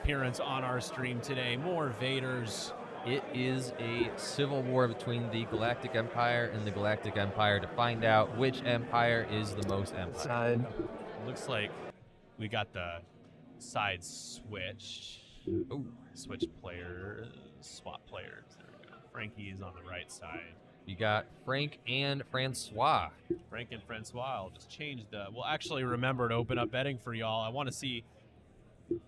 appearance on our stream today. More Vaders. It is a civil war between the Galactic Empire and the Galactic Empire to find out which empire is the most empire. Looks like we got the sides switched. Ooh. Switch players, swap players. There we go. Frankie is on the right side. You got Frank and Francois. Frank and Francois. I'll just change the... We'll actually remember to open up betting for y'all. I want to see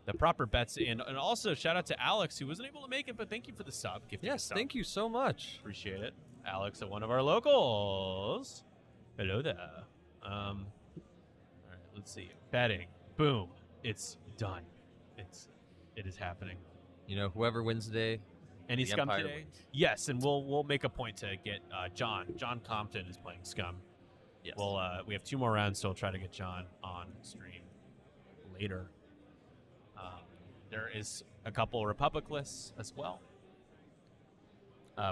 the proper bets in. And also, shout out to Alex, who wasn't able to make it, but thank you for the sub. Yes, thank you so much. Appreciate it. Alex at one of our locals. Hello there. All right, let's see. Betting. Boom. It's done. It is happening. You know, whoever wins today, Any the scum Empire today? wins. Yes, and we'll make a point to get John. John Compton is playing scum. Yes. We have 2 more rounds, so we'll try to get John on stream later. There is a couple Republic lists as well.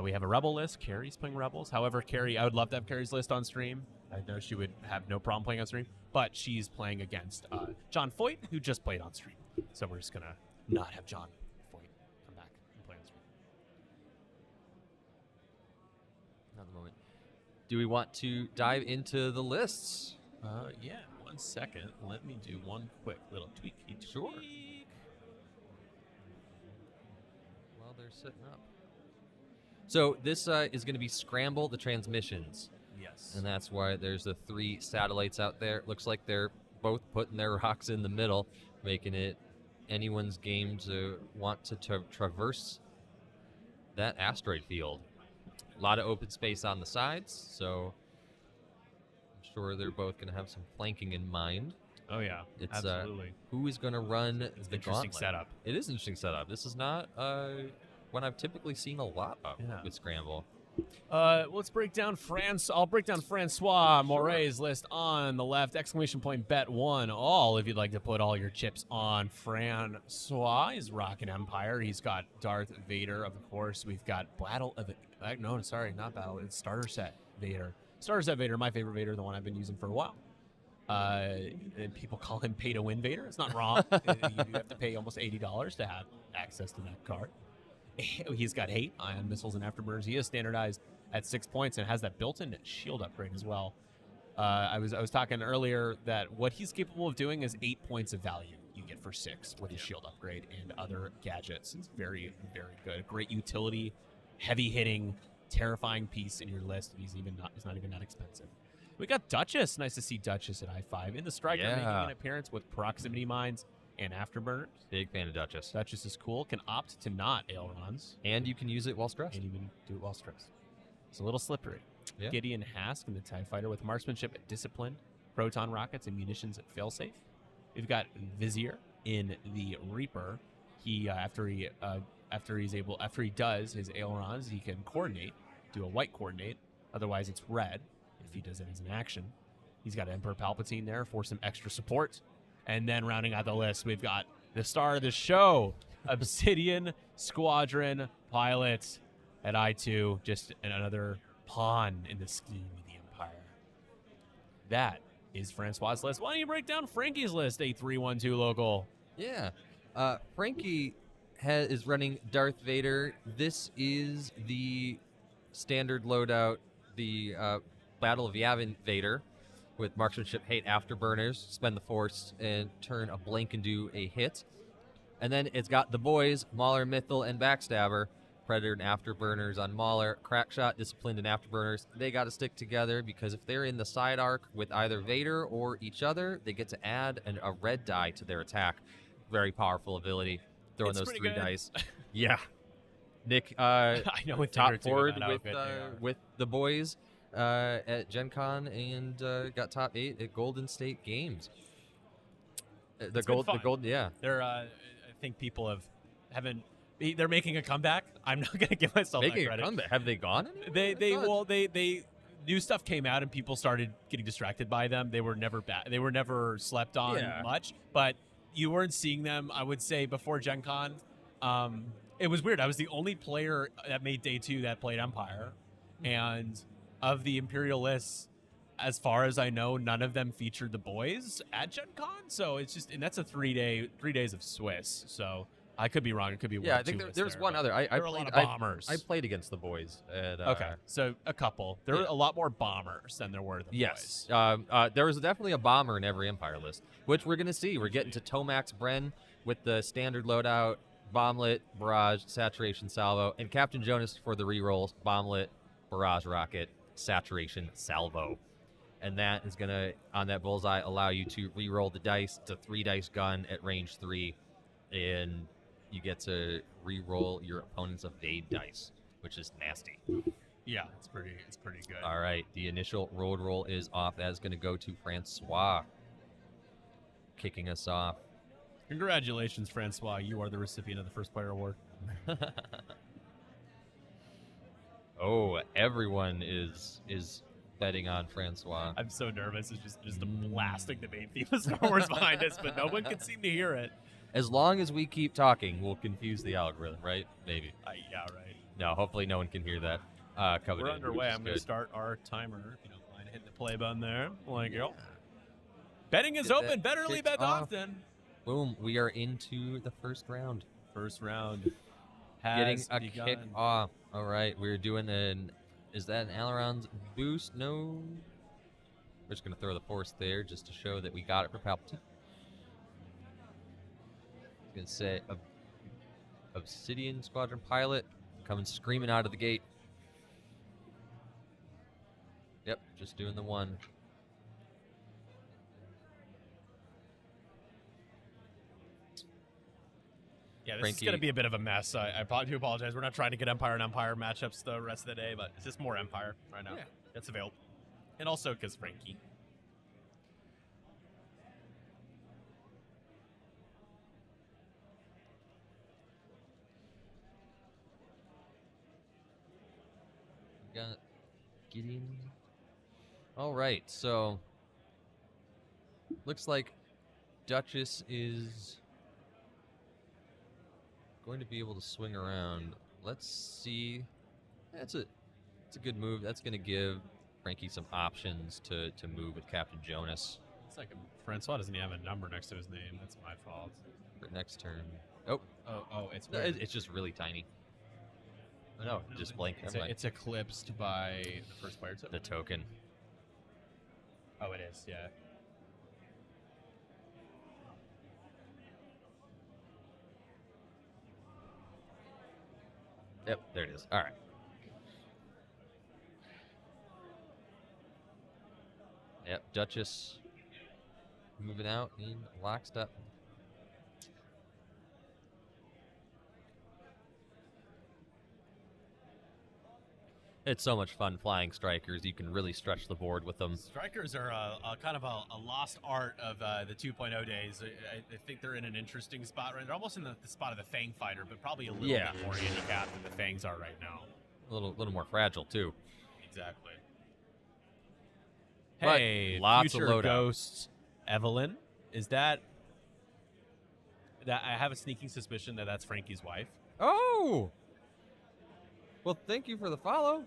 We have a Rebel list. Carrie's playing Rebels. However, Carrie, I would love to have Carrie's list on stream. I know she would have no problem playing on stream, but she's playing against John Foyt, who just played on stream. So we're just going to not have John Foyt come back and play on stream. Not the moment. Do we want to dive into the lists? Yeah, 1 second. Let me do one quick little tweak. Sure. While they're setting up. So this is going to be Scramble the Transmissions. Yes. And that's why there's the 3 satellites out there. Looks like they're both putting their rocks in the middle, making it anyone's game to want to traverse that asteroid field. A lot of open space on the sides, so I'm sure they're both going to have some flanking in mind. Oh, yeah. It's absolutely. Who is going to run the Interesting gauntlet? setup. It is an interesting setup. This is not one I've typically seen a lot of with Scramble. Let's break down I'll break down Francois Moray's list on the left. Exclamation point bet 1 all if you'd like to put all your chips on Francois. He's rocking Empire. He's got Darth Vader, of course. We've got Battle of no, sorry, not Battle. It's Starter Set Vader. Starter Set Vader, my favorite Vader, the one I've been using for a while. And people call him pay to win Vader. It's not wrong. You do have to pay almost $80 to have access to that card. He's got hate, ion missiles, and afterburners. He is standardized at 6 points and has that built-in shield upgrade as well. I was talking earlier that what he's capable of doing is 8 points of value you get for 6 with his shield upgrade and other gadgets. It's very, very good. Great utility, heavy-hitting, terrifying piece in your list. He's not even that expensive. We got Duchess. Nice to see Duchess at I-5 in the striker, making an appearance with proximity mines and afterburners. Big fan of Duchess. Duchess is cool. Can opt to not ailerons. And you can use it while stressed. And even do it while stressed. It's a little slippery. Yeah. Gideon Hask in the TIE Fighter with marksmanship at Discipline, proton rockets, and munitions at Failsafe. We've got Vizier in the Reaper. He after he does his ailerons, he can coordinate, do a white coordinate. Otherwise, it's red if he does it as an action. He's got Emperor Palpatine there for some extra support. And then rounding out the list, we've got the star of the show, Obsidian Squadron pilot at I-2, just another pawn in the scheme of the Empire. That is Francois' list. Why don't you break down Frankie's list, 8312 local? Yeah. Frankie is running Darth Vader. This is the standard loadout, the Battle of Yavin Vader, with marksmanship, hate, afterburners, spend the force, and turn a blank and do a hit. And then it's got the boys, Mauler, Mythal, and Backstabber. Predator and afterburners on Mauler, Crackshot, Disciplined, and afterburners. They got to stick together because if they're in the side arc with either Vader or each other, they get to add a red die to their attack. Very powerful ability. Throwing those 3 dice. Yeah. Nick, I know with top forward with the boys at Gen Con and got top 8 at Golden State Games. The gold, yeah. I think people they're making a comeback. I'm not going to give myself making that credit. A comeback. Have they gone? They new stuff came out and people started getting distracted by them. They were never bad. They were never slept on much, but you weren't seeing them. I would say before Gen Con, it was weird. I was the only player that made day 2 that played Empire, and of the Imperial lists, as far as I know, none of them featured the boys at Gen Con. So it's just, and that's a 3 days of Swiss. So I could be wrong. It could be Yeah, one I think two lists there's there, one but other. I there are a played, lot of bombers. I played against the boys. At, Okay, so a couple. There were yeah. a lot more bombers than there were the Yes. boys. There was definitely a bomber in every Empire list, which we're going to see. We're getting to Tomax Bren with the standard loadout, bomblet, barrage, saturation, salvo, and Captain Jonas for the rerolls, bomblet, barrage rocket, saturation, salvo. And that is going to, on that bullseye, allow you to reroll the dice to 3-dice gun at range 3, and you get to reroll your opponent's evade dice, which is nasty. Yeah, it's pretty good. All right, the initial road roll is off. That is going to go to Francois, kicking us off. Congratulations, Francois. You are the recipient of the first player award. Oh, everyone is betting on Francois. I'm so nervous. It's just blasting the main theme of Star Wars behind us, but no one can seem to hear it. As long as we keep talking, we'll confuse the algorithm, right? Maybe. Yeah, right. No, hopefully no one can hear that. We're underway. I'm going to start our timer. If you don't mind hitting the play button there. Like, yo. Betting is Get open. that Bet early, kicked bet off. often. Boom, we are into the first round. First round Getting has a begun. kick off. All right, we're doing is that an Aileron's boost? No. We're just going to throw the force there just to show that we got it for Palpatine. Going to say Obsidian Squadron pilot coming screaming out of the gate. Yep, just doing the one. Yeah, this Frankie. is going to be a bit of a mess. I do apologize. We're not trying to get Empire and Empire matchups the rest of the day, but it's just more Empire right now. Yeah. That's available. And also because Frankie. Got Gideon. All right, so looks like Duchess is going to be able to swing around. Let's see. It's a good move. That's going to give Frankie some options to move with Captain Jonas It's like Francois doesn't even have a number next to his name. That's my fault. for next turn. Oh, It's no, weird. it's just really tiny. Oh, no, just blank. It's, Never mind. it's eclipsed by the first player token. The token. Oh, it is. Yeah. Yep, there it is. All right. Yep, Duchess moving out in lockstep. It's so much fun flying strikers. You can really stretch the board with them. Strikers are a kind of a lost art of the 2.0 days. I think they're in an interesting spot. Right, they're almost in the spot of the Fang fighter, but probably a little Yeah. bit more handicapped than the Fangs are right now. A little more fragile too. Exactly. But Hey, lots of future loadout. ghosts. Evelyn, is that? I have a sneaking suspicion that that's Frankie's wife. Oh! Well, thank you for the follow.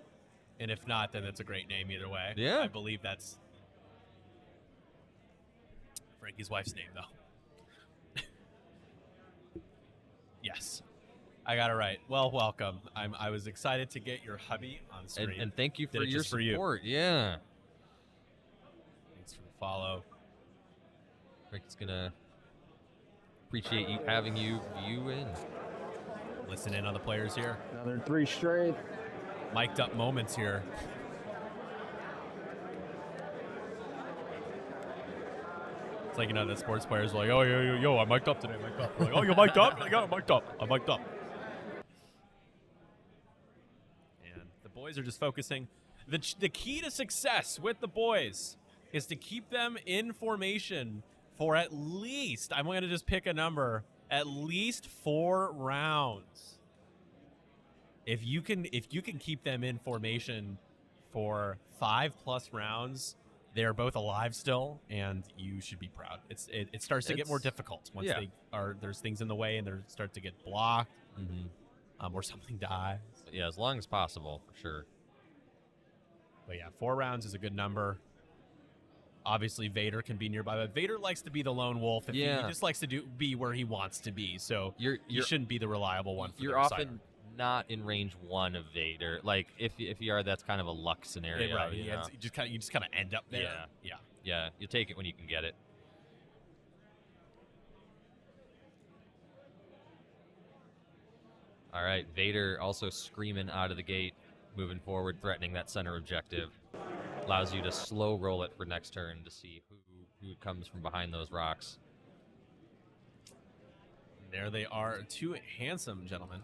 And if not, then it's a great name either way. Yeah. I believe that's Frankie's wife's name, though. Yes. I got it right. Well, welcome. I was excited to get your hubby on screen. And thank you Did for it your just for you. support. Yeah. Thanks for the follow. Rick's gonna appreciate you having you in. Listen in on the players here. Another 3 straight. Mic'd up moments here. It's like, the sports players are like, oh, yo, I mic'd up today, mic'd up. We're like, oh, you mic'd up? Like, oh, I mic'd up. I mic'd up. And the boys are just focusing. The key to success with the boys is to keep them in formation for at least, I'm going to just pick a number, at least 4 rounds. If you can keep them in formation for 5+ rounds, they're both alive still, and you should be proud. It starts to get more difficult once there's things in the way and they start to get blocked, or something dies. Yeah, as long as possible, for sure. But yeah, 4 rounds is a good number. Obviously, Vader can be nearby, but Vader likes to be the lone wolf. He just likes to be where he wants to be. So you shouldn't be the reliable one. You're often not in range 1 of Vader. Like if you are, that's kind of a luck scenario. Right. You just kind of end up there. Yeah. You take it when you can get it. All right, Vader also screaming out of the gate, moving forward, threatening that center objective. Allows you to slow roll it for next turn to see who comes from behind those rocks. There they are, 2 handsome gentlemen.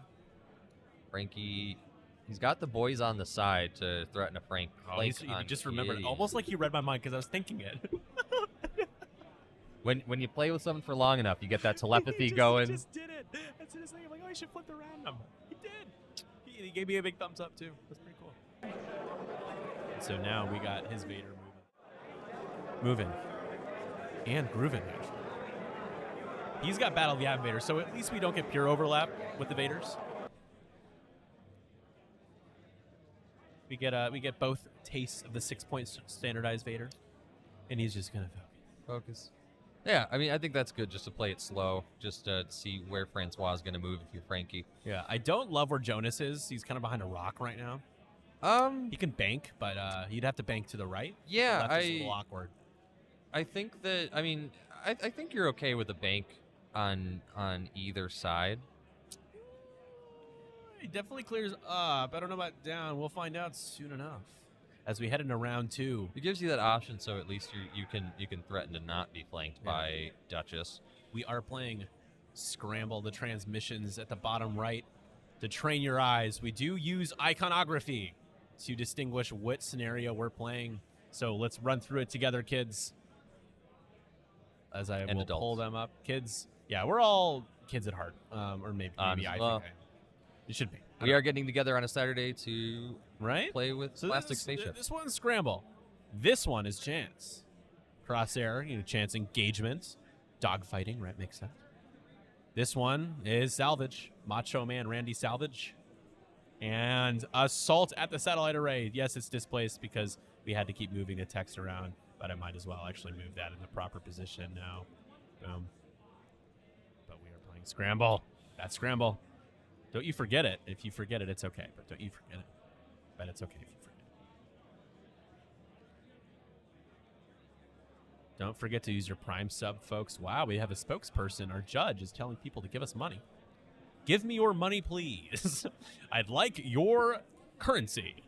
Frankie, he's got the boys on the side to threaten a Frank. He just remembered, almost like he read my mind because I was thinking it. When you play with someone for long enough, you get that telepathy going. He just did it. That's his thing. I'm like, I should flip the random. He did. He gave me a big thumbs up too. That's pretty cool. So now we got his Vader moving and grooving. Actually, he's got Battle of the Yavin Vader, so at least we don't get pure overlap with the Vaders. We get both tastes of the 6-point standardized Vader, and he's just gonna focus. Yeah, I mean, I think that's good just to play it slow, just to see where Francois is going to move if you're Frankie. Yeah, I don't love where Jonas is. He's kind of behind a rock right now. He can bank, but he'd have to bank to the right. Yeah, that's a little awkward. I think that, I mean, I think you're okay with a bank on either side. He definitely clears up. I don't know about down. We'll find out soon enough. As we head into round 2. It gives you that option, so at least you can threaten to not be flanked by Duchess. We are playing Scramble, the transmissions at the bottom right. To train your eyes, we do use iconography to distinguish what scenario we're playing. So let's run through it together, kids. As I will pull them up. Kids, yeah, we're all kids at heart. Or maybe I think it should be. We are getting together on a Saturday to play with plastic spaceships. This one's Scramble. This one is Chance. Crosshair, Chance engagement. Dogfighting, right? Makes sense. This one is Salvage. Macho Man Randy Salvage. And Assault at the Satellite Array. Yes, it's displaced because we had to keep moving the text around, but I might as well actually move that in the proper position now. Boom. But we are playing Scramble. That's Scramble. Don't you forget it. If you forget it, it's okay. But don't you forget it. But it's okay if you forget it. Don't forget to use your Prime sub, folks. Wow, we have a spokesperson. Our judge is telling people to give us money. Give me your money, please. I'd like your currency.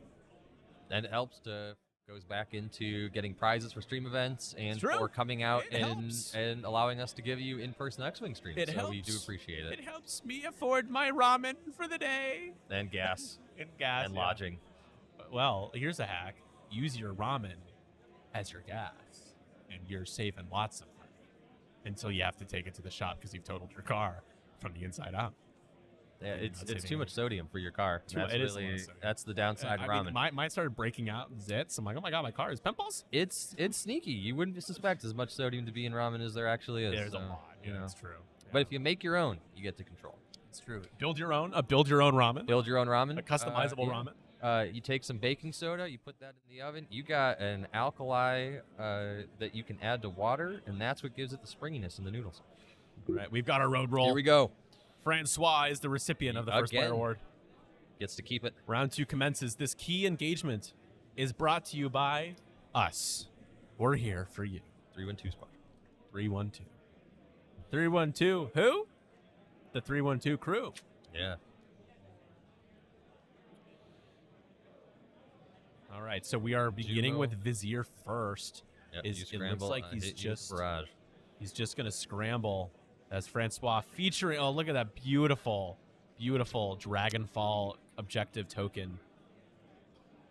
And it helps to goes back into getting prizes for stream events and for coming out and allowing us to give you in-person X-Wing streams. We do appreciate it. It helps me afford my ramen for the day. And gas. And lodging. Well, here's a hack. Use your ramen as your gas, and you're saving lots of money until you have to take it to the shop because you've totaled your car from the inside out. Yeah, it's too much sodium for your car. That's the downside of ramen. Mine started breaking out zits. I'm like, oh my god, my car is pimples. It's sneaky. You wouldn't suspect as much sodium to be in ramen as there actually is. There's a lot. Yeah, that's true. Yeah. But if you make your own, you get to control. It's true. Build your own. Build your own ramen. Build your own ramen. A customizable ramen. You take some baking soda, you put that in the oven. You got an alkali that you can add to water, and that's what gives it the springiness in the noodles. All right, we've got our road roll. Here we go. Francois is the recipient of the first player award. Gets to keep it. Round 2 commences. This key engagement is brought to you by us. We're here for you. 312 Squadron. 312. 312 who? The 312 crew. Yeah. All right, so we are beginning with Vizier first. Yep, it looks like he's just going to scramble. As Francois featuring, oh, look at that beautiful, beautiful Dragonfall objective token.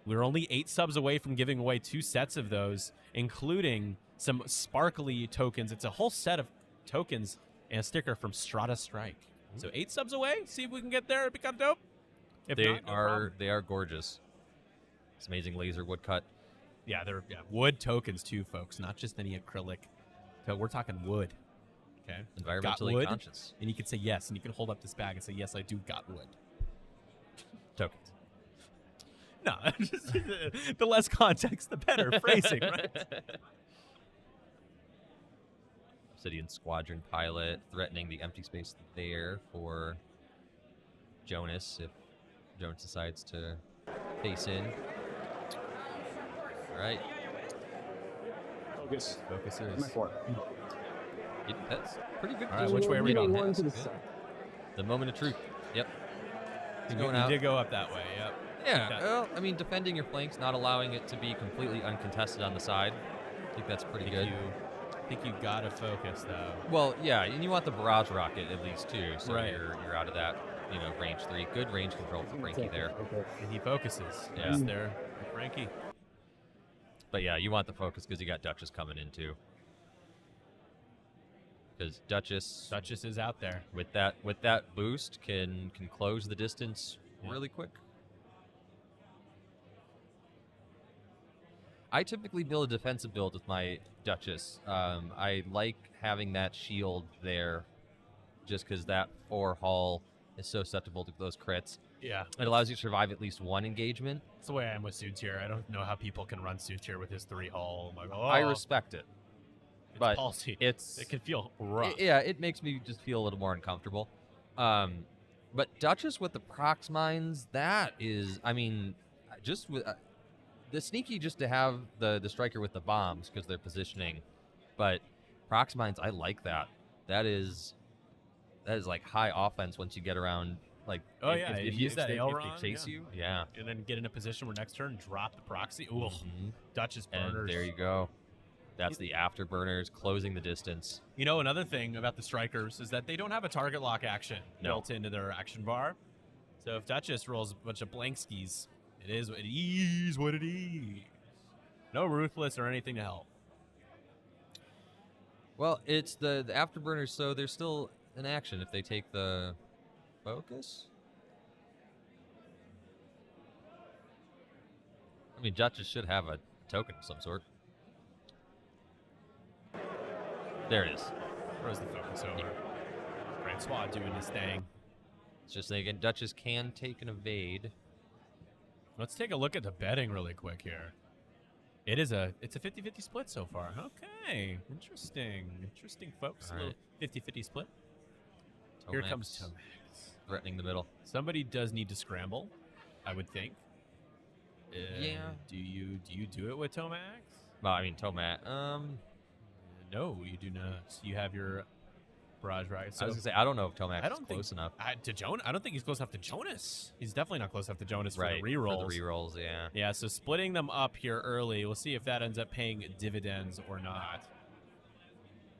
We're only 8 subs away from giving away 2 sets of those, including some sparkly tokens. It's a whole set of tokens and a sticker from Strata Strike. So 8 subs away. See if we can get there. It'd be kind of dope. If they not, no problem. They are gorgeous. It's amazing laser woodcut. Yeah, they're wood tokens too, folks. Not just any acrylic. So we're talking wood. Okay. Environmentally wood, conscious. And you can say yes, and you can hold up this bag and say, yes, I do got wood. Tokens. No, the less context, the better phrasing, right? Obsidian Squadron pilot, threatening the empty space there for Jonas if Jonas decides to face in. All right. Focus. Focuses. My 4. That's pretty good. All right, which way are we going? One to the Good. side. The moment of truth. Yep. He's You going out. did go up that way, yep. Yeah, Okay. well, I mean, defending your flanks, not allowing it to be completely uncontested on the side. I think that's pretty good. I think you gotta focus though. Well, yeah, and you want the barrage rocket at least too, so Right. you're out of that, range 3. Good range control for Frankie there. Okay. And he focuses. Yeah. Yes, there, Frankie. But yeah, you want the focus because you got Duchess coming in too. Because Duchess Is out there. with that boost can close the distance really quick. I typically build a defensive build with my Duchess. I like having that shield there just because that 4 hull is so susceptible to those crits. Yeah, It allows you to survive at least one engagement. that's the way I am with Soontir. I don't know how people can run Soontir with his 3 hull. I'm like, oh, I respect it. it's but palsy. It's It can feel rough. it makes me just feel a little more uncomfortable. But Duchess with the prox mines, that is, I mean, just with the sneaky just to have the striker with the bombs because they're positioning. But prox mines, I like that. That is like high offense once you get around. Like, Oh, yeah, you use that if aileron, they chase yeah. you, yeah. And then get in a position where next turn drop the proxy. Ooh, Mhm. Duchess And burners. there you go. That's the afterburners closing the distance. You know, another thing about the strikers is that they don't have a target lock action No. built into their action bar. So if Duchess rolls a bunch of blank skis, it is what it is. No ruthless or anything to help. Well, it's the afterburners, so there's still an action if they take the focus. I mean, Duchess should have a token of some sort. There it is. Throws the focus over. Francois doing his thing. It's just thinking Duchess can take an evade. Let's take a look at the betting really quick here. It's a 50-50 split so far. Okay. Interesting, folks. All A little right. 50-50 split. Here Tomax comes Tomax. threatening the middle. Somebody does need to scramble, I would think. Yeah. Do you do it with Tomax? Well, I mean, Tomat. No, you do not. You have your barrage rocket. I was gonna say I don't know if Tomax I is don't close think enough. I don't think he's close enough to Jonas. He's definitely not close enough to Jonas Right, for the rerolls. For the rerolls, yeah. Yeah, so splitting them up here early. We'll see if that ends up paying dividends or not.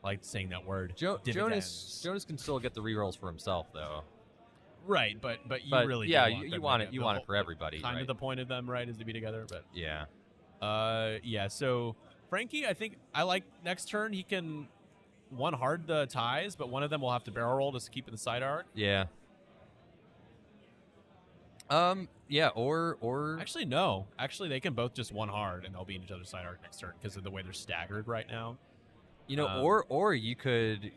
I like saying that word. Dividends. Jonas can still get the rerolls for himself, though. Right, but you But really yeah, do you want it. You want it for everybody, Kind right? of the point of them, right, is to be together. But Yeah. yeah. So Frankie, I think I like next turn he can one hard the ties, but one of them will have to barrel roll just to keep in the side arc. Yeah. Yeah. Or Actually, no. Actually, they can both just one hard and they'll be in each other's side arc next turn because of the way they're staggered right now. or you could.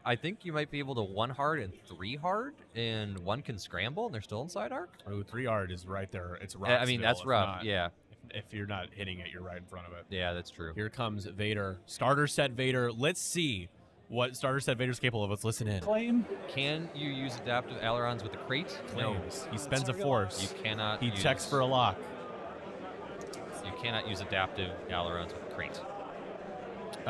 I think you might be able to 1 hard and 3 hard, and one can scramble, and they're still inside arc. Oh, 3 hard is right there. It's rough. I mean, still, that's if rough. not- Yeah. If you're not hitting it, you're right in front of it. Yeah, that's true. Here comes Vader. Starter set Vader. Let's see what starter set Vader's capable of. Let's listen in. Claim. Can you use adaptive ailerons with the crate? Claims. He spends a force. You cannot. He use, checks for a lock. You cannot use adaptive ailerons with the crate.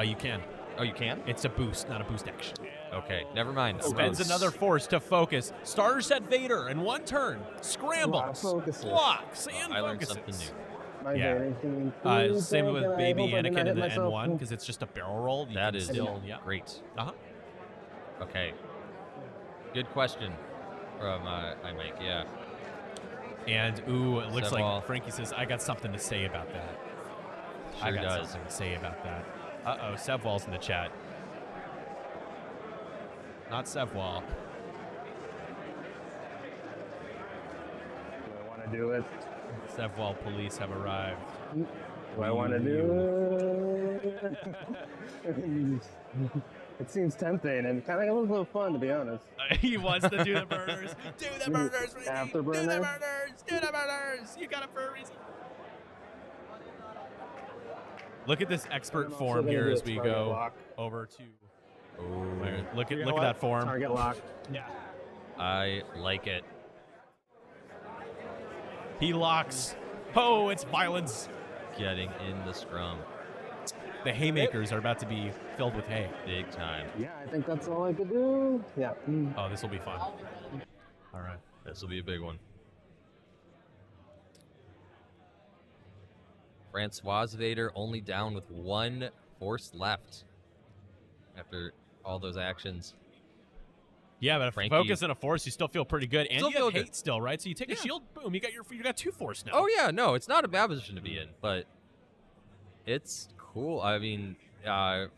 You can. Oh, you can? It's a boost, not a boost action. Okay, never mind. Spends another force to focus. Starter set Vader in 1 turn. Scrambles. Focuses. Blocks and I learned focuses. something new. My Yeah. Vader team. Same with I baby hope I did Anakin not in hit the myself. N1 because it's just a barrel roll. You That can is still, yeah. great. Uh-huh. Okay. Good question from iMike. Yeah. And ooh, it looks Sevall. like Frankie says, I got something to say about that. I Sure got does. something to say about that. Uh-oh, Sevwall's in the chat. Not Sevwall. Do I want to do it? Sevwall police have arrived. Do I want to do it? It seems tempting and kind of a little fun, to be honest. He wants to do the murders. Do the murders, Ricky. After Do the burner? murders. Do the murders. You got it for a reason. Look at this expert I'm also form gonna here do as a we target go lock. over to Look You know at what? that form. Target lock. Yeah. I like it. He locks. Oh, it's violence. Getting in the scrum. The haymakers are about to be filled with hay. Big time. Yeah, I think that's all I could do. Yeah. Oh, this will be fun. All right. This will be a big one. Francois Vader only down with 1 force left after all those actions. Yeah, but if Frankie- focus and a force, you still feel pretty good, and Still you have feel hate good. still, right? So you take a Yeah. shield, boom, you got 2 force now. Oh yeah, no, it's not a bad position to be in, but it's cool. I mean,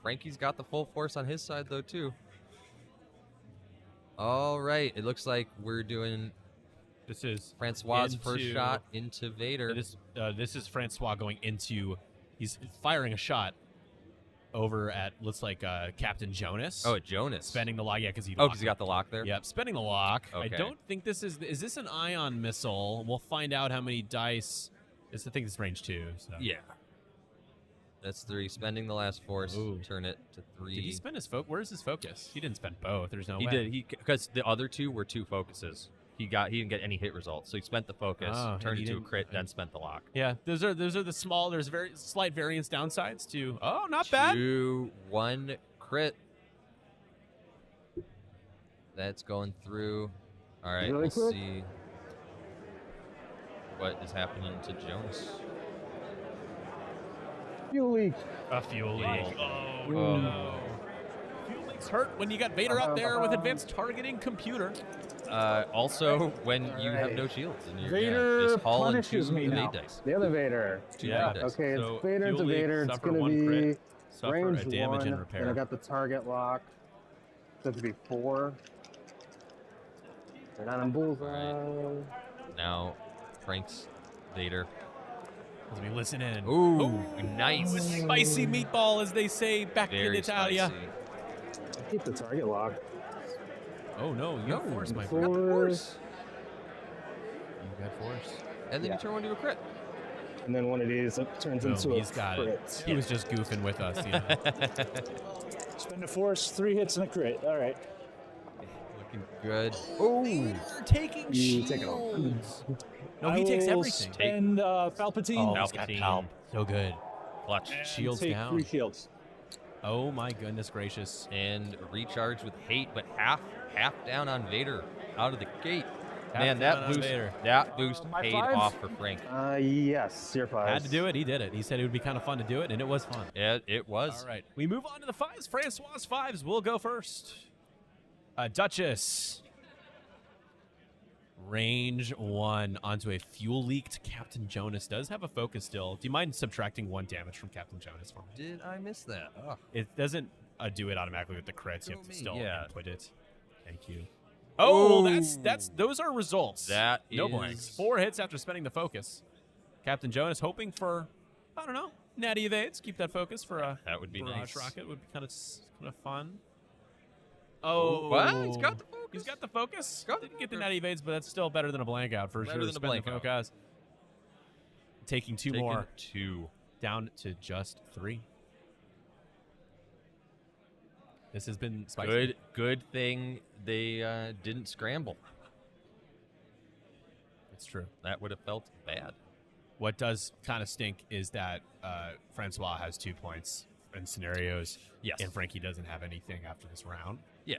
Frankie's got the full force on his side though too. All right, it looks like we're doing This is Francois' first into- shot into Vader. this is Francois going into. He's firing a shot over at looks like Captain Jonas. Oh, Jonas. spending the lock, yeah, because he. Oh, locked because he got it. the lock there. Yep, spending the lock. I Okay. don't think this is this an ion missile? We'll find out how many dice. I think it's range 2. So. Yeah. That's 3. Spending the last force. Ooh. Turn it to 3. Did he spend his focus? Where's his focus? He didn't spend both. There's no He way. did. Because the other 2 were 2 focuses. He didn't get any hit results, so he spent the focus, Oh, and turned he it to a didn't- crit, then spent the lock. Yeah, those are the small. There's very slight variance downsides to. Oh, not bad. 2, 1 crit. That's going through. All right, Really we'll quick? see what is happening to Jonas. Fuel leak. A fuel leak. Oh. Oh, no. Fuel leaks hurt when you got Vader out there with advanced targeting computer. Also, when you have Alright. no shields and you're Vader just hauling punishes 2 me evade now. dice. The other Vader. 2 Yeah. evade dice. Okay, So, it's Vader fuel to leak, Vader. It's suffer going 1 to be crit, suffer range a damage 1. and repair. And I got the target lock. So to be 4. They're not in bullseye. Now, Frank's Vader. As we listen in. Ooh, nice. Spicy meatball, as they say back in Very Italia. spicy. Keep the target lock. Oh no, you got force, my Four. friend. Force. You got force. And then Yeah. you turn one to a crit. And then one of these turns Boom, into a he's got crit. it. He was just goofing with us. You know? Spend a force, 3 hits and a crit. All right. Looking good. Vader taking You take it all. shields. No, he I takes will everything. Spend Palpatine. Oh, he's got Palpatine. Palp. So good. Clutch. and shields take down. 3 shields. Oh my goodness gracious. And recharge with hate, but half down on Vader out of the gate. Half Man, down that on boost, Vader. that boost My paid 5? off for Frank. Yes, your 5. Had to do it. He did it. He said it would be kind of fun to do it, and it was fun. It was. All right. We move on to the 5s. Francois' 5s will go first. Duchess. Range 1 onto a fuel leaked Captain Jonas. Does have a focus still. Do you mind subtracting 1 damage from Captain Jonas for me? Did I miss that? Oh. It doesn't do it automatically with the crits. You have to me, still yeah. input it. Thank you. Oh, Ooh. that's those are results. That no is- blanks. 4 hits after spending the focus. Captain Jonas hoping for, I don't know, natty evades. Keep that focus for a That would be barrage nice. rocket. Would be kind of fun. Oh, What? He's got the focus. He's got the focus. Got the Didn't get the focus. natty evades, but that's still better than a blank out for Better sure. than a Spend the blank out. focus. Taking 2 Taking more 2. down to just 3. This has been spicy. Good thing they didn't scramble. It's true. That would have felt bad. What does kind of stink is that Francois has 2 points in scenarios. Yes. And Frankie doesn't have anything after this round. Yeah.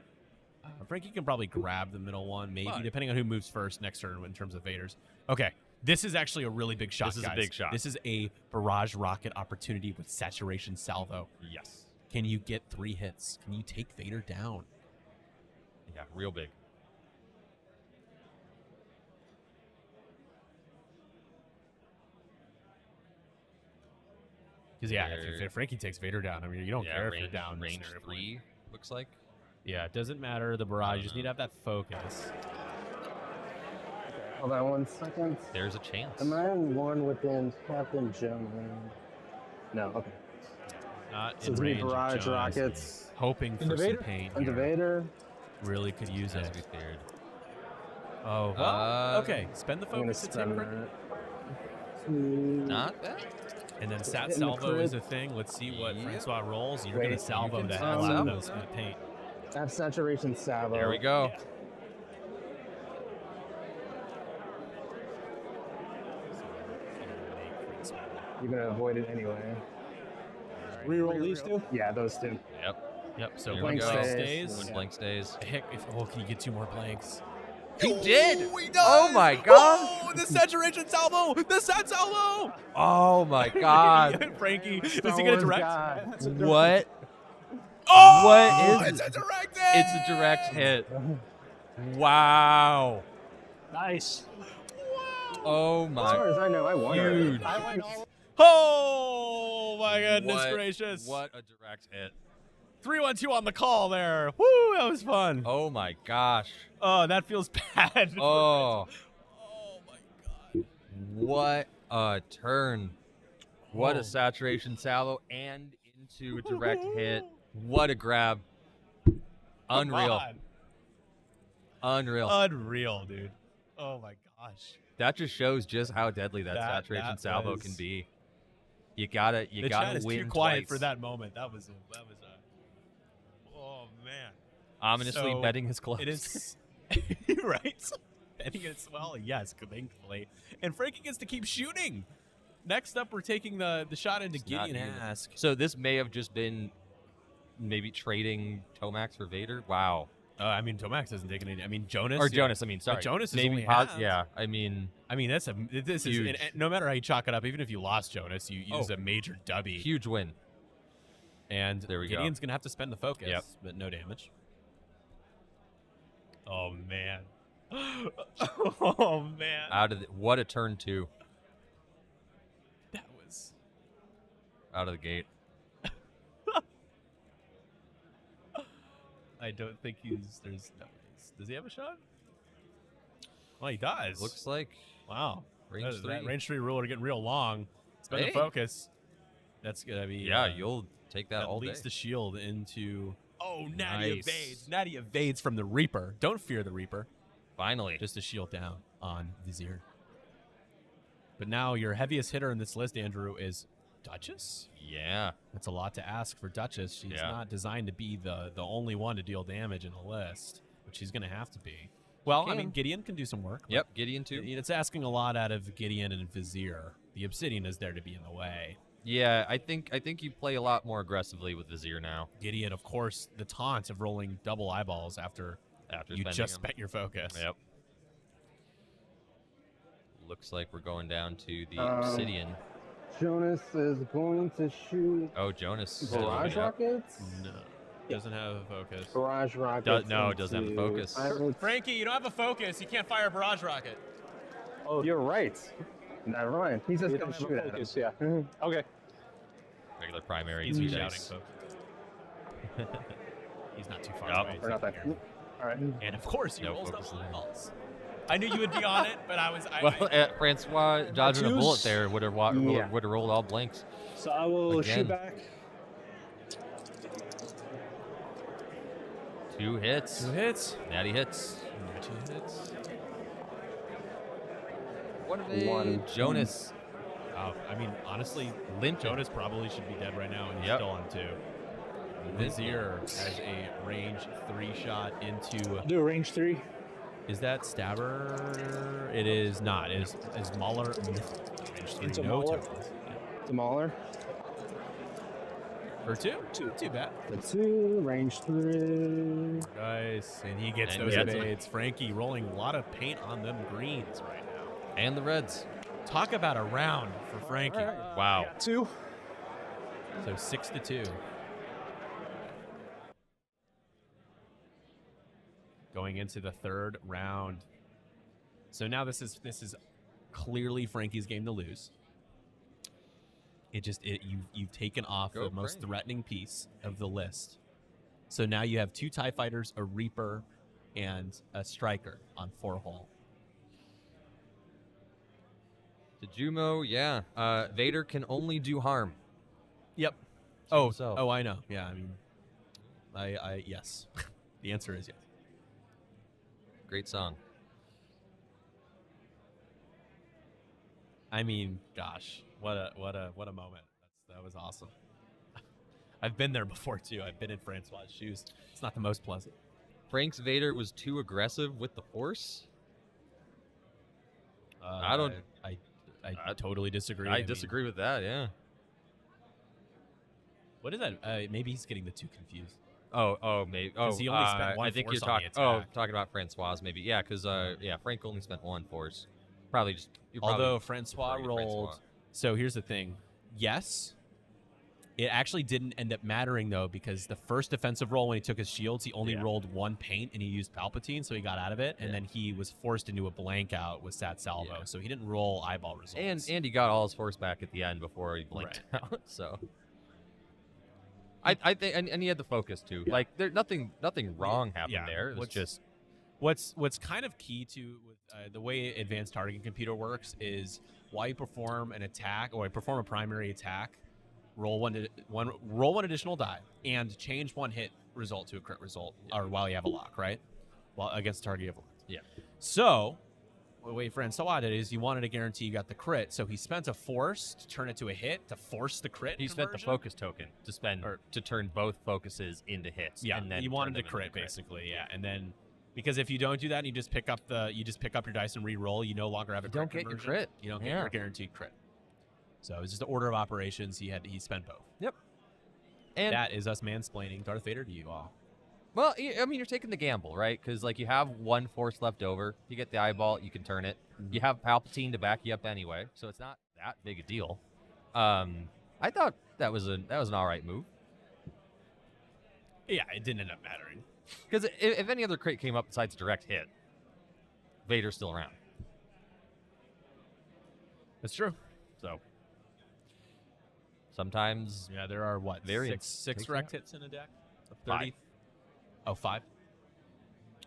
Frankie can probably grab the middle one, maybe, Fine. depending on who moves first next turn in terms of Vaders. Okay. This is actually a really big shot, This is a guys. big shot. This is a barrage rocket opportunity with saturation salvo. Yes. Can you get 3 hits? Can you take Vader down? Yeah, real big. Because, yeah, There- if Frankie takes Vader down, I mean, you don't Yeah, care if range, you're down. in range scenario 3 looks like. Yeah, it doesn't matter the barrage. You just need to have that focus. Hold on 1 second. There's a chance. Am I in one within Captain Jonas? No, okay. Not So in it's gonna be range of barrage Jonas. rockets. Hoping for some Vader? pain Into here. Vader. Really could use As it. we feared. Oh, well, okay. Spend the I'm gonna focus to take spend crit. that. Not bad. And then Sat Hitting the Salvo is crib. a thing. Let's see what Yep. Francois rolls. You're Wait, going to salvo you the can hell out of salvo. those paint. Have saturation salvo. There we go. You're gonna avoid it anyway. Reroll these two. Yeah, those two. Yep, so There one we blank go. stays. One blank stays. Heck, can you get 2 more blanks? He did. He does. Oh my god. Oh, the saturation salvo! The Sat Salvo! Oh my god. Frankie, is he Star going to Wars direct? guy. What? Oh! What is It's a direct hit! It's a direct hit. Wow. Nice. Oh As my. far as I know, I won. already. Huge. I went all. Oh, my goodness What- gracious. What a direct hit. 3-1-2 on the call there. Woo, that was fun. Oh my gosh. Oh, that feels bad. Oh, Oh, my God. what a turn. What Whoa. a saturation salvo and into a direct hit. What a grab. Come Unreal. on. Unreal. Unreal, dude. Oh, my gosh. That just shows just how deadly that saturation that salvo was- can be. You gotta The chat gotta is win too quiet twice. for that moment. That was a. Oh, man. Ominously So, betting his close. It is right. Betting it well, yes, thankfully. And Frankie gets to keep shooting. Next up, we're taking the shot into It's not Gideon even. Hask. So this may have just been maybe trading Tomax for Vader. Wow. I mean, Tomax hasn't taken any. I mean, Jonas. Or yeah. Jonas, I mean, sorry. Jonas is maybe only pos- half. yeah. I mean, This is Huge. and no matter how you chalk it up, even if you lost Jonas, you use Oh. a major W. huge win. And There we go. Gideon's gonna have to spend the focus, Yep. but no damage. Oh man. Oh man. Out of what a turn 2 That was. out of the gate. I don't think does he have a shot? Well, he does. Looks like wow. range That 3. range 3 rule are getting real long. Spend Hey. the focus. That's gonna be. Yeah, you'll take that all day. leaks the shield into. Oh, Natty Nice. evades. Natty evades from the Reaper. Don't fear the Reaper. Finally. Just a shield down on Vizier. But now your heaviest hitter in this list, Andrew, is Duchess. Yeah. That's a lot to ask for Duchess. She's Yeah. not designed to be the only one to deal damage in a list, but she's going to have to be. Well, I can. mean, Gideon can do some work. but Yep. Gideon too. It's asking a lot out of Gideon and Vizier. The Obsidian is there to be in the way. Yeah, I think you play a lot more aggressively with Vizier now. Gideon, of course, the taunt of rolling double eyeballs after After you spending just them. spent your focus. Yep. Looks like we're going down to the Um, Obsidian. Jonas is going to shoot Oh, Jonas. still barrage moving up. rockets. No, doesn't have a focus. Barrage rockets. no, it doesn't have a into- focus. I will- Frankie, you don't have a focus. You can't fire a barrage rocket. Oh, You're right. Never mind. He's just you gonna don't have shoot a at him. focus. Yeah. Okay. Regular primary. He's two shouting dice. focus. He's not too far Nope. away. Or not that. All right. And of course, he No rolls focus double there. eyeballs. I knew you would be on it, but I was. Well, Francois dodging a Twos. bullet there would have Yeah. rolled all blanks. So I will Again. shoot back. 2 hits. 2 hits. Natty hits. 2 hits. What of a One. Jonas? I mean, honestly, Limping. Jonas probably should be dead right now, and he's Yep. still on 2. Vizier has a range 3 shot into. Do a range 3. Is that Stabber? It is not. It is Mauler. Range 3. Into No Mauler. tokens. Smaller. For 2? Too bad. The 2, range 3. Nice. And he gets And those he gets it. evades. Frankie rolling a lot of paint on them greens right now. And the Reds. Talk about a round for Frankie. Wow. 2. So 6-2. Going into the 3rd round. So now this is clearly Frankie's game to lose. You've taken off Go the most Frank. threatening piece of the list. So now you have 2 TIE fighters, a Reaper, and a Striker on 4 hull. To Jumo, yeah. Vader can only do harm. Yep. To Oh, himself. oh, I know. Yeah, I mean, I yes. The answer is yes. Great song. I mean, gosh, what a moment. That was awesome. I've been there before too. I've been in Francois' shoes. It's not the most pleasant. Frank's Vader was too aggressive with the Force. I don't. I totally disagree. I mean, disagree with that. Yeah. what is that? Maybe he's getting the two confused. Maybe. 'Cause he only spent one I think Force you're on the talking. attack. Talking about Francois, maybe. Yeah, because Frank only spent one Force. Probably just. Although Francois referring to rolled. Francois. So here's the thing. Yes, it actually didn't end up mattering though, because the first defensive roll when he took his shields, he only rolled one paint and he used Palpatine, so he got out of it, and then he was forced into a blank out with Sat Salvo, Yeah. so he didn't roll eyeball results. And he got all his Force back at the end before he blinked out. So. I think, and he had the focus too. Yeah. Like there, nothing wrong happened there. It was What's- just What's kind of key to with the way advanced targeting computer works is while you perform an attack or perform a primary attack, roll one additional die and change one hit result to a crit result, or while you have a lock, right? While against target you have a lock. Yeah. So the way Francois did is you wanted to guarantee you got the crit, so he spent a force to turn it to a hit to force the crit. he spent the conversion. focus token to spend to turn both focuses into hits. Yeah, and then you turn wanted to them into crit basically, yeah, and then because if you don't do that, and you just pick up your dice and re-roll. You no longer have a You crit don't get your conversion. crit. You don't get Yeah. your guaranteed crit. So it's just the order of operations. He spent both. Yep. And That is us mansplaining Darth Vader to you all. well, I mean, you're taking the gamble, right? Because like you have one Force left over. You get the eyeball, you can turn it. You have Palpatine to back you up anyway, so it's not that big a deal. I thought that was an all right move. Yeah, it didn't end up mattering. Because if any other crit came up besides direct hit, Vader's still around. That's true. So sometimes Yeah, there are what Variants. six Takes rect it out. hits in a deck of 30. 5. Oh, 5?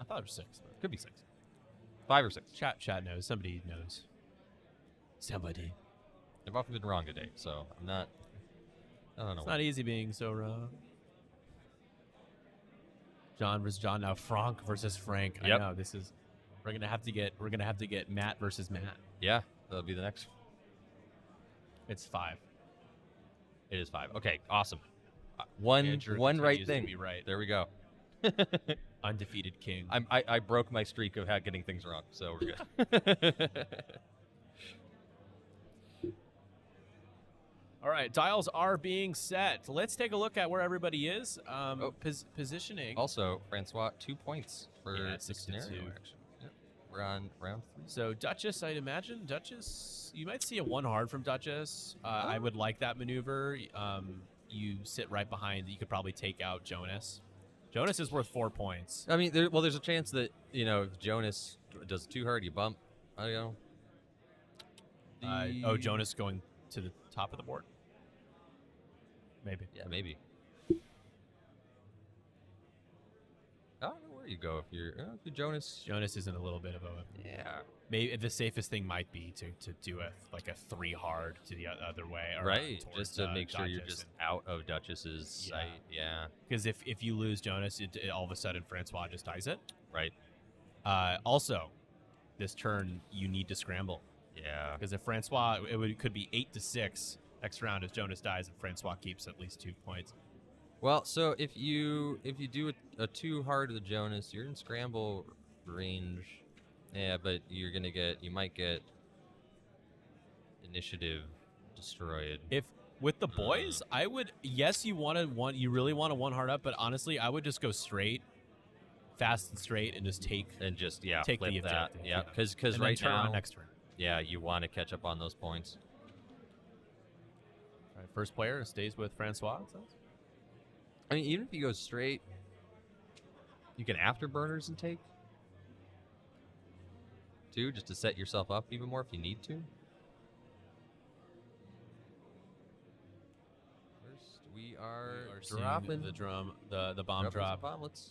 I thought it was 6. But Could be 6. 5 or 6. Chat knows. Somebody knows. Somebody. I've often been wrong today, so I'm not. I don't know. It's not easy being so wrong. John versus John now. Frank versus Frank. Yep. I know this is. We're gonna have to get Matt versus Matt. Yeah, that'll be the next. It's 5. It is 5. Okay, awesome. One Andrew right continues to thing. be right. There we go. Undefeated king. I broke my streak of getting things wrong, so we're good. All right, dials are being set. Let's take a look at where everybody is. Positioning. Also, Francois, 2 points for Yeah, the 6 to scenario 2. action. Yep. We're on round 3. So Duchess, I'd imagine you might see a 1 hard from Duchess. I would like that maneuver. You sit right behind. You could probably take out Jonas. Jonas is worth 4 points. I mean, there's a chance that if Jonas does too hard, you bump. I don't know. Jonas going to the top of the board. Maybe. Yeah, maybe. I don't know where you go if you're Jonas. Jonas is in a little bit of a. Yeah. Maybe the safest thing might be to do a 3 hard to the other way. Or Right, towards, just to make sure you're Duchess just out of Duchess's sight. Yeah. Because if you lose Jonas, it all of a sudden Francois just dies it. Right. Also, this turn you need to scramble. Yeah. Because if Francois, it could be 8 to 6 next round if Jonas dies and Francois keeps at least 2 points. Well, so if you do a too hard to the Jonas, you're in scramble range. Yeah, but you might get initiative destroyed. If with the boys, I would you really want a 1 hard up, but honestly, I would just go straight, fast and straight, and just take and just take flip the that. objective. Yeah, because and then right turn now on next turn. yeah, you want to catch up on those points. All right, first player stays with Francois. It says. I mean, even if you go straight, you can afterburners and take too, just to set yourself up even more if you need to. First, we are seeing dropping the drum, the bomb dropping some drop. bomblets.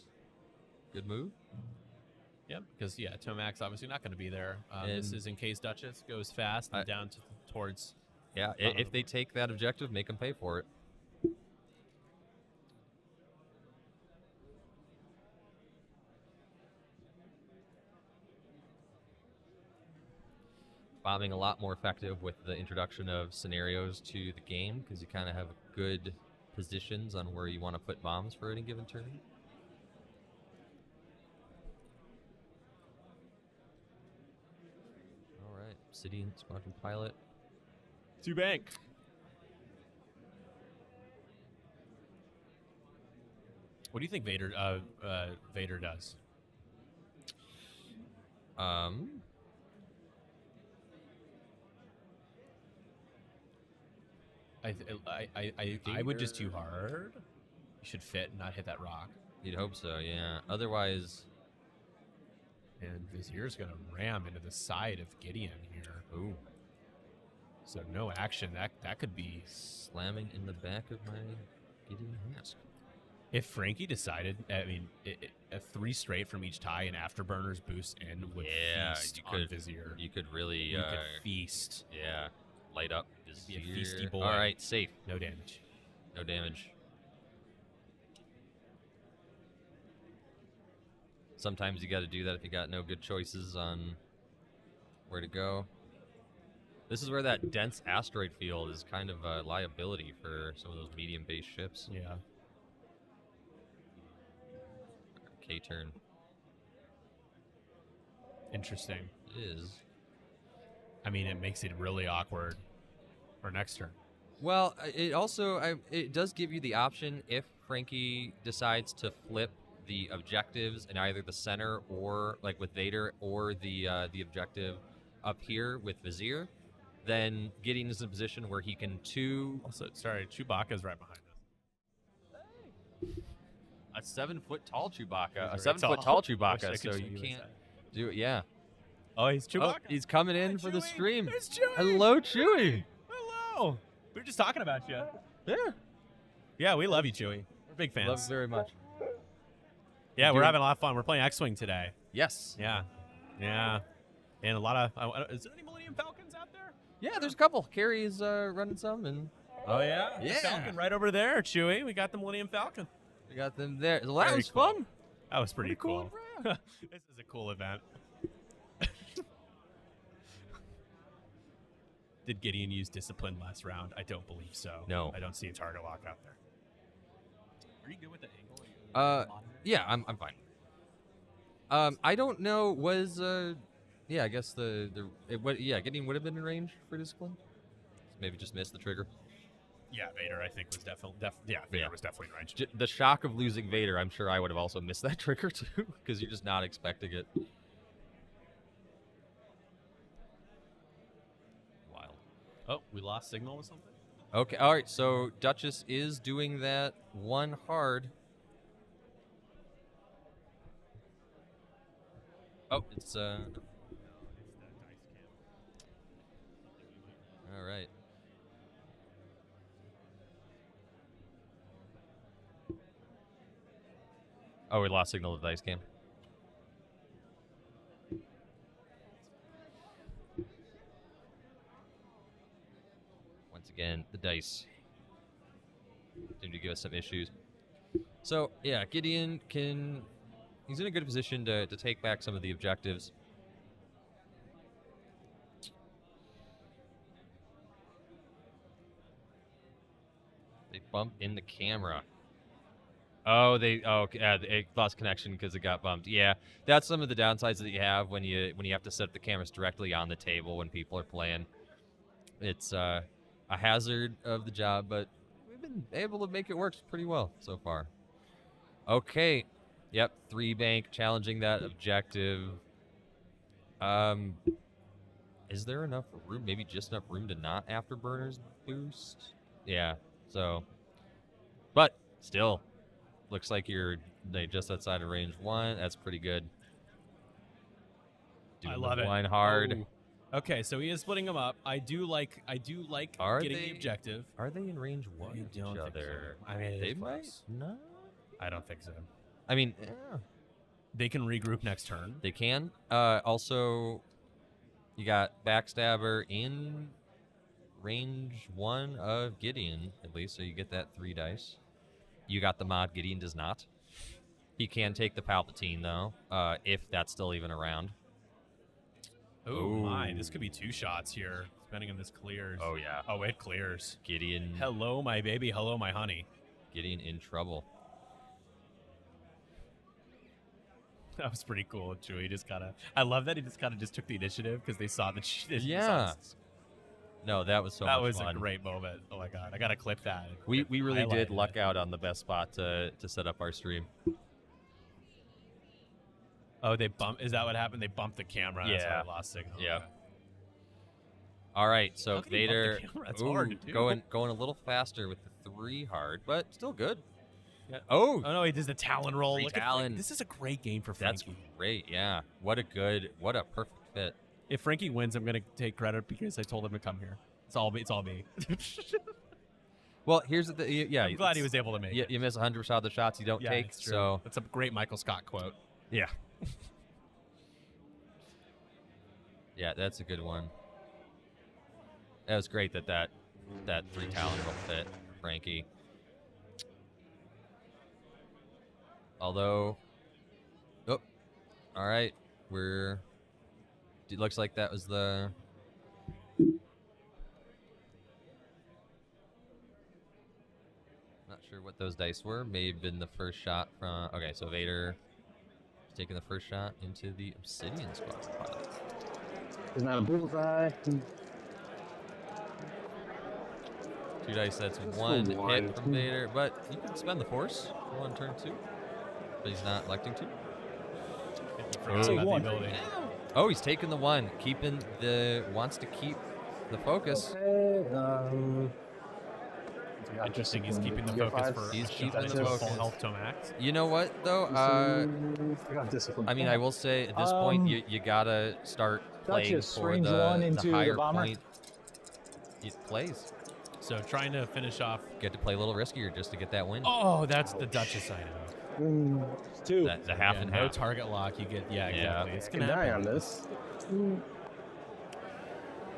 Good move. Yep, because Tomac's obviously not going to be there. This And- is in case Duchess goes fast and down towards. Yeah, if they take that objective, make them pay for it. bombing a lot more effective with the introduction of scenarios to the game because you kind of have good positions on where you want to put bombs for any given turn. All right, Obsidian Squadron Pilot. 2 bank. What do you think Vader does? I would just too hard. You should fit and not hit that rock. You'd hope so, yeah. Otherwise, And Vizier's gonna ram into the side of Gideon here. ooh, So no action. That could be. slamming in the back of my Gideon mask. If Frankie decided, I mean, a 3 straight from each tie and Afterburners boost in would feast you on could. Vizier. You could really, You could feast. yeah, light up. Be a Vizier. feisty boy. All right, safe. No damage. No damage. Sometimes you got to do that if you got no good choices on where to go. This is where that dense asteroid field is kind of a liability for some of those medium-based ships. Yeah. K-turn. Interesting. It is. I mean, it makes it really awkward for next turn. Well, it also it does give you the option if Frankie decides to flip the objectives in either the center or like with Vader or the objective up here with Vizier, then Gideon is in a position where he can Also, sorry, Chewbacca's right behind us. a 7-foot tall Chewbacca, He's a very 7-foot tall. tall Chewbacca, Wish I could so show you you can't that. do it. Yeah. Oh, he's Chewbacca. Oh, he's coming in Hi, for the Chewie. stream. There's Chewie. Hello, Chewie. Hello. We were just talking about you. Yeah. Yeah, we love you, Chewie. We're big fans. Love it very much. Yeah, we're doing- having a lot of fun. We're playing X-Wing today. Yes. Yeah. Yeah. And a lot of... is there any Millennium Falcons out there? Yeah, there's a couple. Carrie's running some, and Oh, yeah? The Yeah. Falcon right over there, Chewie. We got the Millennium Falcon. we got them there. Well, that Very was cool. fun. That was pretty cool. Yeah. This is a cool event. Did Gideon use discipline last round? I don't believe so. No. I don't see a target lock out there. Are you good with the angle? Yeah, I'm fine. I don't know. Yeah, I guess Gideon would have been in range for discipline. Maybe just missed the trigger. Yeah, Vader, I think, was definitely. Vader was definitely in range. The shock of losing Vader, I'm sure I would have also missed that trigger too, because you're just not expecting it. Wild. Oh, we lost signal or something? Okay, all right. So Duchess is doing that one hard. Oh, it's all right. Oh, we lost signal to the dice cam. Once again, the dice seem to give us some issues. So, yeah, Gideon he's in a good position to take back some of the objectives. They bump in the camera. Oh, they lost connection because it got bumped. Yeah, that's some of the downsides that you have when you have to set the cameras directly on the table when people are playing. It's a hazard of the job, but we've been able to make it work pretty well so far. Okay, yep, 3 bank challenging that objective. Is there enough room? Maybe just enough room to not afterburners boost? Yeah. So, but still. Looks like you're just outside of range 1. That's pretty good. I love it. Line hard. Oh. Okay, so he is splitting them up. I do like Are getting they- the objective. Are they in range 1 I of each don't think other? so. I mean, it They is might close. not. I don't think so. I mean, yeah, They can regroup next turn. they can. Also, you got Backstabber in range 1 of Gideon, at least, so you get that 3 dice. You got the mod. Gideon does not. He can take the Palpatine, though, if that's still even around. Oh my, this could be 2 shots here, depending on this clears. Oh, yeah. Oh, it clears. Gideon. Hello, my baby. Hello, my honey. Gideon in trouble. That was pretty cool, Chewie. Just gotta. I love that he just kind of just took the initiative because they saw that she did. Yeah. No, that was so much That was fun. a great moment. Oh my god, I gotta clip that. We really did Highlighted luck it. out on the best spot to set up our stream. Oh, they bump. Is that what happened? They bumped the camera. That's Yeah. why I lost signal. Yeah. Okay. All right, so How can you bump the Vader camera? That's hard to do. going a little faster with the 3 hard, but still good. Yeah. Oh, Oh no, he does the Talon roll. Free Look at Talon. Frank. This is a great game for that's Frankie. great. Yeah. What a perfect fit. If Frankie wins, I'm gonna take credit because I told him to come here. It's all me. It's all me. Well, here's the yeah. I'm glad he was able to make You, it. you miss 100% of the shots you don't Yeah, take. it's true. So That's a great Michael Scott quote. yeah. Yeah, that's a good one. That was great that 3 talent will fit for Frankie. Although, oh, all right, it looks like that was the. Not sure what those dice were. May have been the first shot from. Okay, so Vader is taking the first shot into the Obsidian Squadron pilot. It's not a bullseye. 2 dice, that's Just one the one. hit from Vader, but you can spend the force on turn 2. But he's not electing to. He forgot Oh. about the One. ability. Oh, he's taking the 1, wants to keep the focus. Okay, Interesting. He's keeping the You got focus 5? for He's a keeping shot the into a focus. full health to max. You know what though? I got discipline. I mean, I will say at this point you gotta start playing Duchess, for range the 1 into the higher bomber. point. It plays. So trying to finish off. Get to play a little riskier just to get that win. Oh, that's the Duchess I know. 2. The half Yeah, and no half. target lock. You get exactly. It's I can gonna die happen. on this.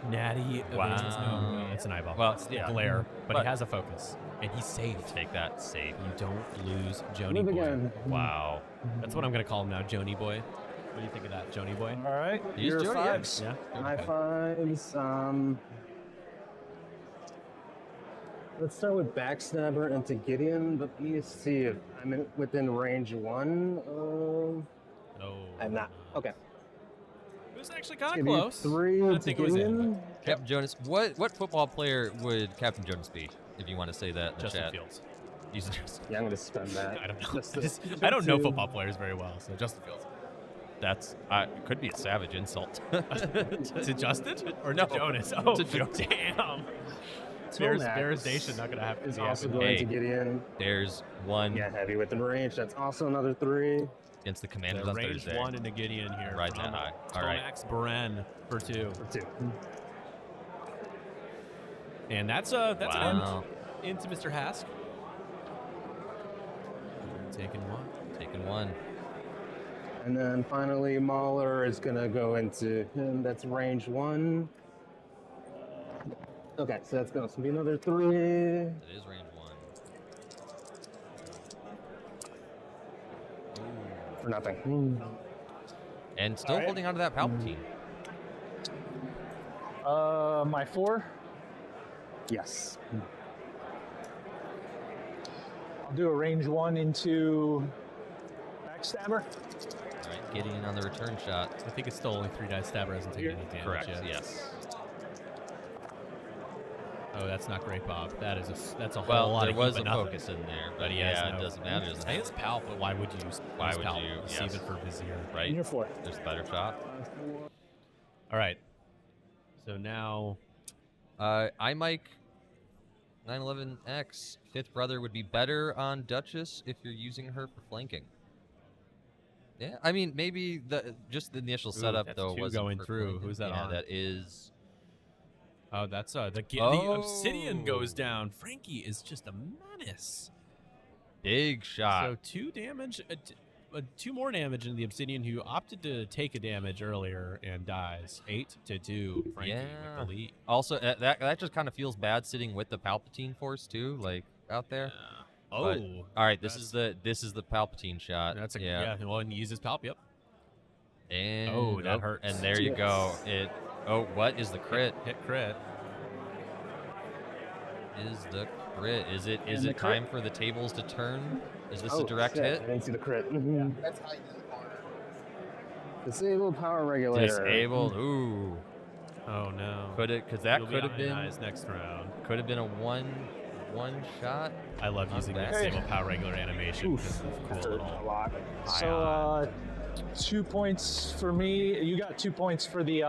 Natty. Wow. No, it's an eyeball. Well, It's yeah. a glare, but But- he has a focus, and he's safe. Take that save. You don't lose Joni Live Boy. again. Wow. That's what I'm gonna call him now, Joni Boy. What do you think of that, Joni Boy? All right. He's Your Jody, fives. Yeah. My 5s. Let's start with Backstabber into Gideon, but let me see if I'm within range 1. No. I'm not. Okay. It was actually kind of Give you close. 3 I into think it was in. Gideon. Captain Jonas. What football player would Captain Jonas be? If you want to say that in the Justin chat. Fields. He's just, Yeah, I'm gonna spend that. I don't know. Just I, to- I don't know to- football players very well, so Justin Fields. that's it could be a savage insult. To Justin or No, to Jonas? Oh, to Jonas. damn. Tomax Bears Nation not gonna happen. is Yeah, also but- going Hey. to Gideon. There's one Yeah, heavy within range. That's also another 3. against the Commanders The on range Thursday. 1 into Gideon here. Riding from that high. All right. Tomax Beren for 2. For 2. And that's Wow. an end into Mr. Hask. Taking 1. Taking 1. And then finally, Mauler is gonna go into him. That's range 1. Okay, so that's going to be another 3. It is range 1. For nothing. And still All right. holding on to that Palpatine. My 4. Yes. I'll do a range 1 into Backstabber. All right, getting in on the return shot. I think it's still only 3 dice. Stabber hasn't taken any damage Correct. yet. Yes. Oh, that's not great, Bob. That's a whole Well, lot there of was heat, a but nothing. focus in there, but But he has yeah, no. it doesn't matter. Doesn't I think matter. it's Palp, but why would you use Why use would Palp? you? Save Yes. it for Vizier. Right. And your 4. There's a better shot. All right. So now, iMike 911X, fifth brother would be better on Duchess if you're using her for flanking. Yeah, I mean maybe just the initial setup that's though 2 wasn't going for through. flanking. Who's that yeah, on? that is. oh, that's the Oh. Obsidian goes down. Frankie is just a menace. Big shot. So 2 damage, 2 more damage in the Obsidian, who opted to take a damage earlier and dies. 8-2. Frankie Yeah. with the lead. Also, that just kind of feels bad sitting with the Palpatine force too, like out there. Oh, But- All right, this is the Palpatine shot. that's a yeah. Well, and he uses Palp. Yep. And Oh, that hurts. And there you go. Yes. What is the crit? Hit crit. Is the crit? Is it And the time for the tables to turn? Is this Oh, a direct shit. hit? I didn't see the crit. That's how you do the corner. Disable power regulator. Disabled. Ooh. Oh no. Could it? Because that You'll could have be been. ionized next round. Could have been a one shot. I love using the bad. disable power regular animation because of cool Hurt little. a lot. So 2 points for me. You got 2 points for the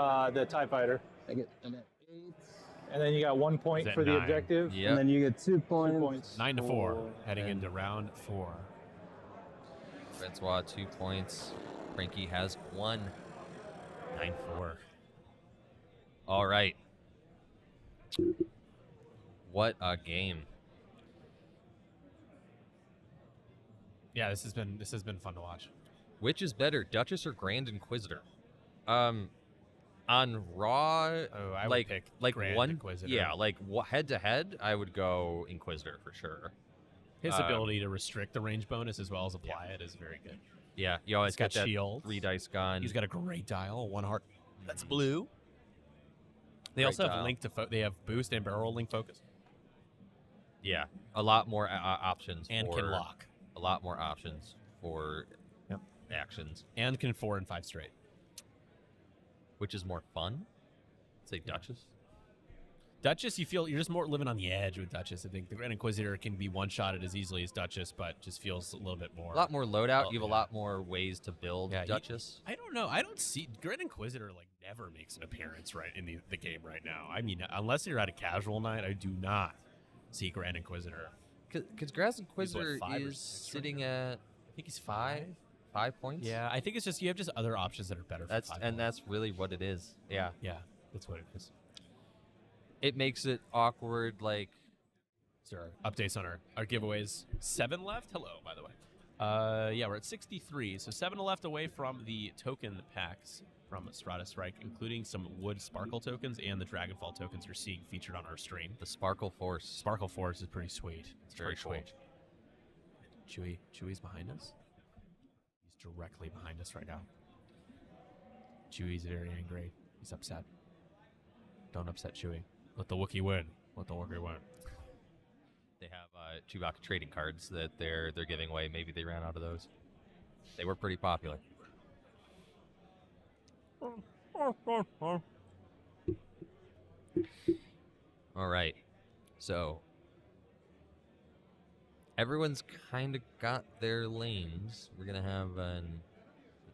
TIE fighter. I'm at 8. And then you got 1 point Is that for the 9? objective. Yep. And then you get 2 points. 2 points. 9 to 4, for- heading and- into round 4. Francois 2 points. Frankie has 1. 9-4. All right. What a game. Yeah, this has been fun to watch. Which is better, Duchess or Grand Inquisitor? On Raw, Oh, I would like pick like Grand one, Inquisitor. yeah, like head to head, I would go Inquisitor for sure. His ability to restrict the range bonus as well as apply it is very good. Yeah, you always He's got get that shields. 3 dice gun. He's got a great dial, 1 heart. That's blue. They Great also have dial. link to they have boost and barrel rolling focus Yeah, a lot more options and for can lock a lot more options for Yep. actions, and can 4 and 5 straight. which is more fun. Say Duchess. Duchess, you feel you're just more living on the edge with Duchess. I think the Grand Inquisitor can be one-shotted as easily as Duchess, but just feels a little bit more. A lot more loadout. Oh, You have a yeah. lot more ways to build Yeah, you- Duchess. I don't know. I don't see Grand Inquisitor like never makes an appearance right in the game right now. I mean, unless you're at a casual night, I do not see Grand Inquisitor. Because Grand Inquisitor 5 or is 6 right sitting now. at I think he's 5 points. Yeah, I think it's just you have just other options that are better. That's for 5 and points. that's really what it is. Yeah, Yeah, that's what it is. it makes it awkward. Like So our updates on our giveaways. 7 left. Hello, by the way. Yeah, we're at 63. So 7 left away from the token packs from Strata Strike, including some Wood Sparkle tokens and the Dragonfall tokens you're seeing featured on our stream. the Sparkle Force. Sparkle Force is pretty sweet. It's Very pretty cool. sweet. Chewie's behind us. He's directly behind us right now. Chewie's very angry. He's upset. Don't upset Chewie. Let the Wookiee win. Let the Wookiee win. They have Chewbacca trading cards that they're giving away. Maybe they ran out of those. They were pretty popular. All right. So everyone's kind of got their lanes. We're going to have an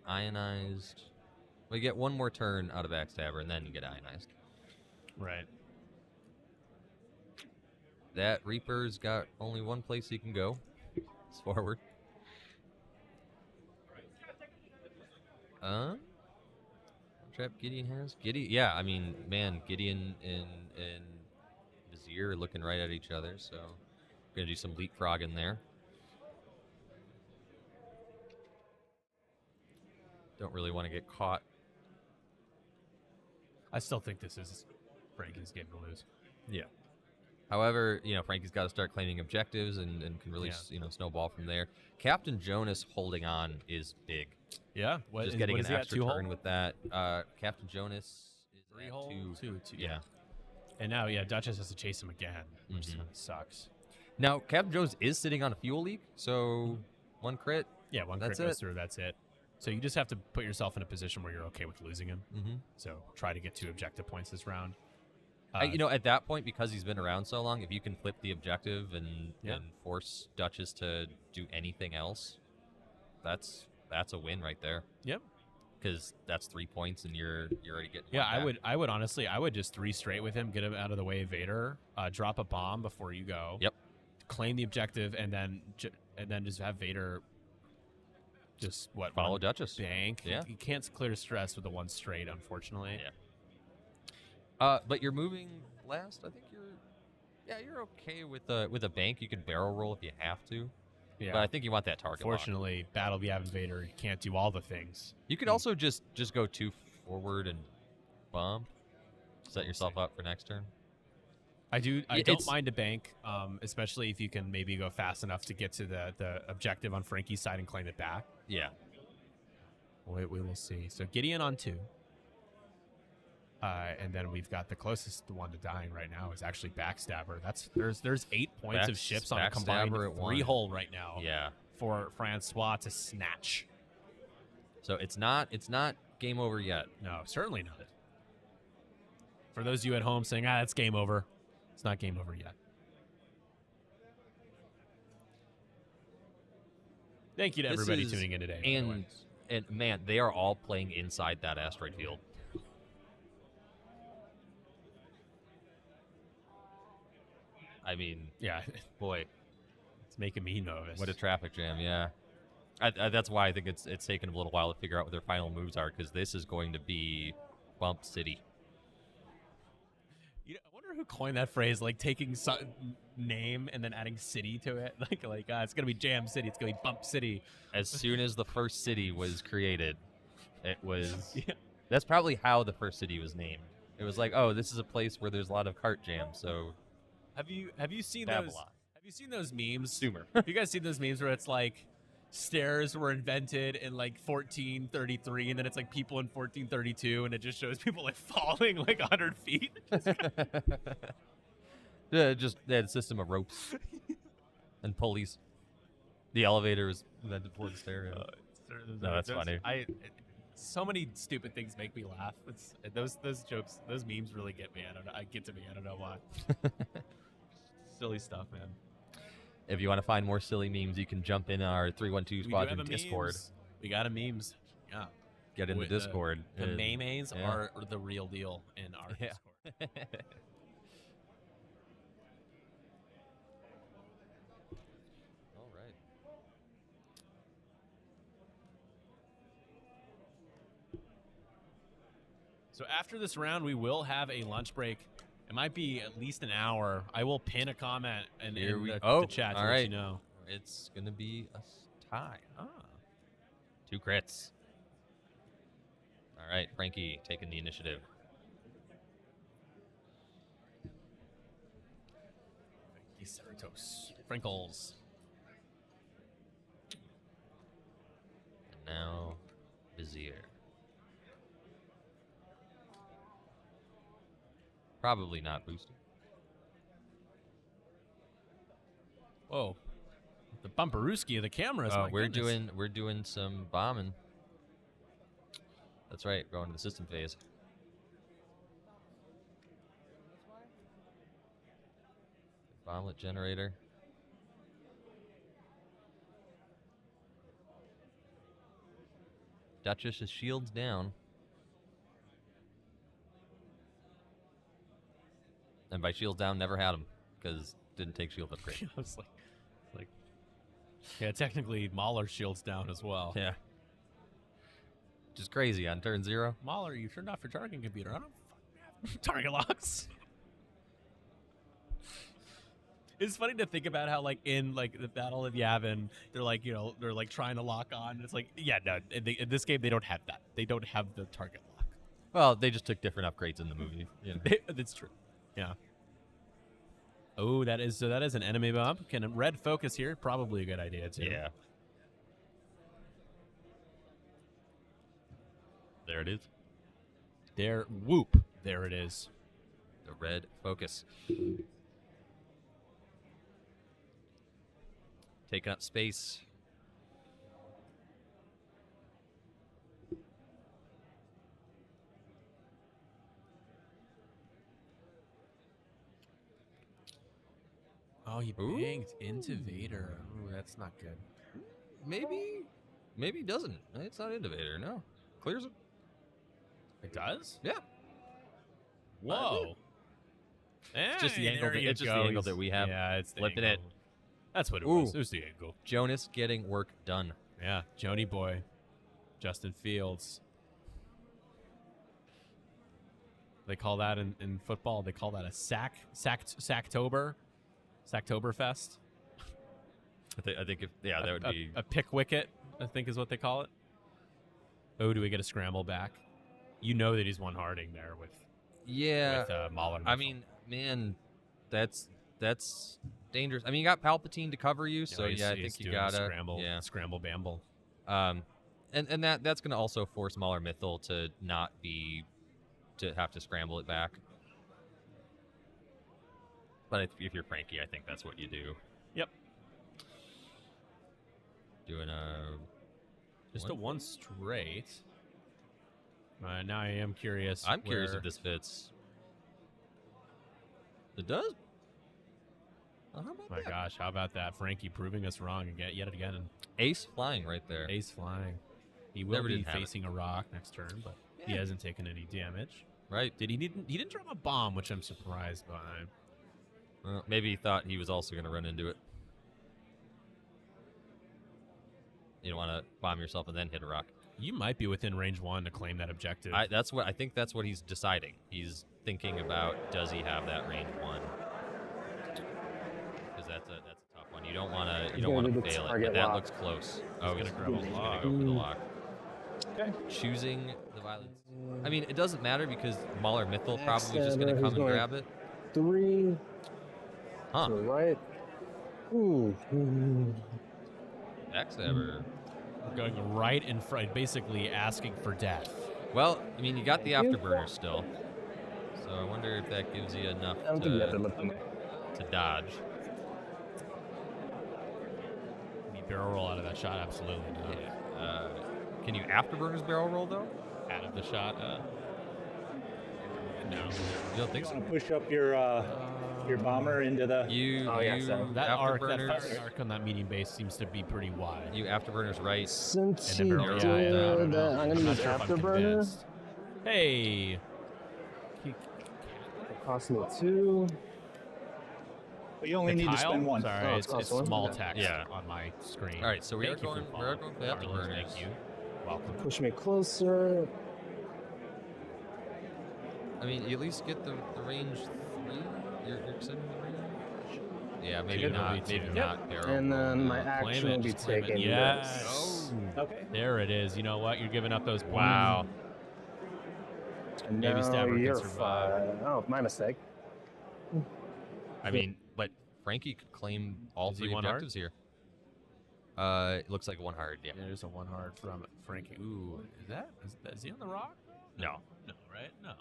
ionized. We get one more turn out of Backstabber, and then you get ionized. Right. That Reaper's got only one place he can go. It's forward. Trap Gideon has? Yeah, I mean, man, Gideon and Vizier are looking right at each other, so gonna do some leapfrogging there. Don't really want to get caught. I still think this is Frankie's game to lose. Yeah. However, Frankie's got to start claiming objectives and can really, snowball from there. Captain Jonas holding on is big. Yeah. Just getting what an is he at, extra 2 turn hole? with that. Captain Jonas is 3 at hole? 2. 2. Yeah. And now, Duchess has to chase him again, which Mhm. sucks. Now, Captain Jonas is sitting on a fuel leak, so 1 crit. Yeah, one That's crit goes it. through, that's it. So you just have to put yourself in a position where you're okay with losing him. Mm-hmm. So try to get 2 objective points this round. At that point, because he's been around so long, if you can flip the objective and force Duchess to do anything else, that's a win right there. Yep. Because that's 3 points, and you're already getting. Yeah, one back. I would honestly, I would just 3 straight with him, get him out of the way of Vader, drop a bomb before you go. Yep. Claim the objective, and then just have Vader just Follow one Duchess. bank. Yeah. You can't clear stress with the 1 straight, unfortunately. Yeah. But you're moving last. I think you're okay with a bank. You can barrel roll if you have to. Yeah. But I think you want that target lock. Fortunately, Battle of Yavin Vader, you can't do all the things. You could also just go 2 forward and bomb. Set yourself up for next turn. I don't it's- mind a bank, especially if you can maybe go fast enough to get to the objective on Frankie's side and claim it back. Yeah. We will see. So Gideon on 2. And then we've got the closest one to dying right now is actually Backstabber. There's 8 points of ships on a combined Backstabber at 3 1. hole right now. Yeah. For Francois to snatch. So it's not game over yet. No, certainly not. For those of you at home saying, it's game over. It's not game over yet. Thank you to everybody tuning in today. And man, they are all playing inside that asteroid field. I mean, yeah, boy, it's making me nervous. What a traffic jam, yeah. That's why I think it's taken a little while to figure out what their final moves are, because this is going to be Bump City. I wonder who coined that phrase, like taking name and then adding city to it. Like it's gonna be Jam City. It's gonna be Bump City. As soon as the first city was created, it was. Yeah. That's probably how the first city was named. It was like, oh, this is a place where there's a lot of cart jams. So, have you seen Babylon. those? Have you seen those memes? Sumer. Have you guys seen those memes where it's like stairs were invented in like 1433, and then it's like people in 1432, and it just shows people like falling like 100 feet? Yeah, just they had a system of ropes and pulleys. The elevator was invented for the stair. No, that's funny. So many stupid things make me laugh. Those jokes, those memes really get me. I get to me. I don't know why. Silly stuff, man. If you want to find more silly memes, you can jump in our 312 Squadron Discord. We got a memes. Yeah. Get in the Discord. The memes are the real deal in our Discord. All right. So after this round, we will have a lunch break. It might be at least an hour. I will pin a comment in the chat to let you know. It's going to be a tie. 2 crits. All right, Frankie taking the initiative. Cerritos. Frinkles. And now, Vizier. Probably not boosted. Whoa. The bumperooski of the cameras. We're doing some bombing. That's right, going to the system phase. Bomblet generator. Duchess is shields down. And by shields down, never had them, because didn't take shield upgrade. I was like, yeah, technically Mahler shields down as well. Yeah. Which is crazy on turn 0. Mahler, you turned off your targeting computer. I don't fucking have target locks. It's funny to think about how, like, in like the Battle of Yavin, they're like, they're like trying to lock on. It's like, yeah, no, in this game they don't have that. They don't have the target lock. Well, they just took different upgrades in the movie. You know. That's true. Yeah. Oh, that is an enemy bump. Can red focus here? Probably a good idea too. Yeah. There it is. There, whoop. There it is. The red focus. Taking up space. Oh, he banged into Vader. Ooh, that's not good. Maybe he doesn't. It's not into Vader. No, clears it. It does? Yeah. Whoa. It's just the angle. It's just the angle that we have. Yeah, it's the flipping angle. it. That's what it was. It was the angle. Jonas getting work done. Yeah, Joni boy, Justin Fields. They call that in football. They call that a Sacktober. Sacktoberfest. I think that would be a pick wicket, I think is what they call it. Oh, do we get a scramble back? You know that he's one harding there with Mahler. I mean, man, that's dangerous. I mean, you got Palpatine to cover you, so I think you gotta scramble bamble. and that's going to also force Mauler Mythil to have to scramble it back. But if you're Frankie, I think that's what you do. Yep. Doing just a one straight. Now I am curious. I'm curious if this fits. It does. Well, how about My that? gosh, how about that? Frankie proving us wrong again, yet again. Ace flying right there. Ace flying. He will Never be didn't have it. facing a rock next turn, but he Yeah. hasn't taken any damage. Right. He didn't drop a bomb, which I'm surprised by. Well, maybe he thought he was also going to run into it. You don't want to bomb yourself and then hit a rock. You might be within range 1 to claim that objective. I think that's what he's deciding. He's thinking about, does he have that range 1? Because that's a tough one. You don't want to fail it. But target that lock. looks close. Oh, He's he's gonna grab a gonna lock. go for the lock. Okay. Choosing the violence. I mean, it doesn't matter because Mauler Mythil probably just Backstabber, going to he's come and going- grab it. 3 Huh? to the right. Ooh. Backstabber. Going right in front, basically asking for death. Well, I mean, you got the Thank you. afterburner still, so I wonder if that gives you enough I don't think you have to to, lift them. to dodge. Can you barrel roll out of that shot? Absolutely not. Yeah. Can you afterburners barrel roll though? Out of the shot? No. You don't think You so? want to push up your bomber into the. You, Oh, yeah, you so That afterburners. firing arc on that medium base seems to be pretty wide. You afterburners right. Since And he then did barrel roll. I don't know. that, I'm going to not use sure if I'm afterburner. convinced. Hey. It cost me 2. But you only The need to tile? spend 1. Sorry, Oh, it's cost one? small Okay. text Yeah. on my screen. All right, so we Thank are you for going following. for the Carlos, afterburners. Thank you. Welcome. Push me closer. I mean, you at least get the range 3. You're extending the range. Yeah, maybe Could not. be Maybe two. not barrel. And roll, then no. my Claim action it, will be just claim it. taking Yes. this. Okay. There it is. You know what? You're giving up those points. Wow. And Maybe now Stabber can you're survive. fine. Oh, my mistake. I mean, but Frankie could claim all Is he 3 one hard? objectives here. It looks like 1 hard. Yeah. There's a one hard from Frankie. Ooh, is he on the rock? No. No, right? No.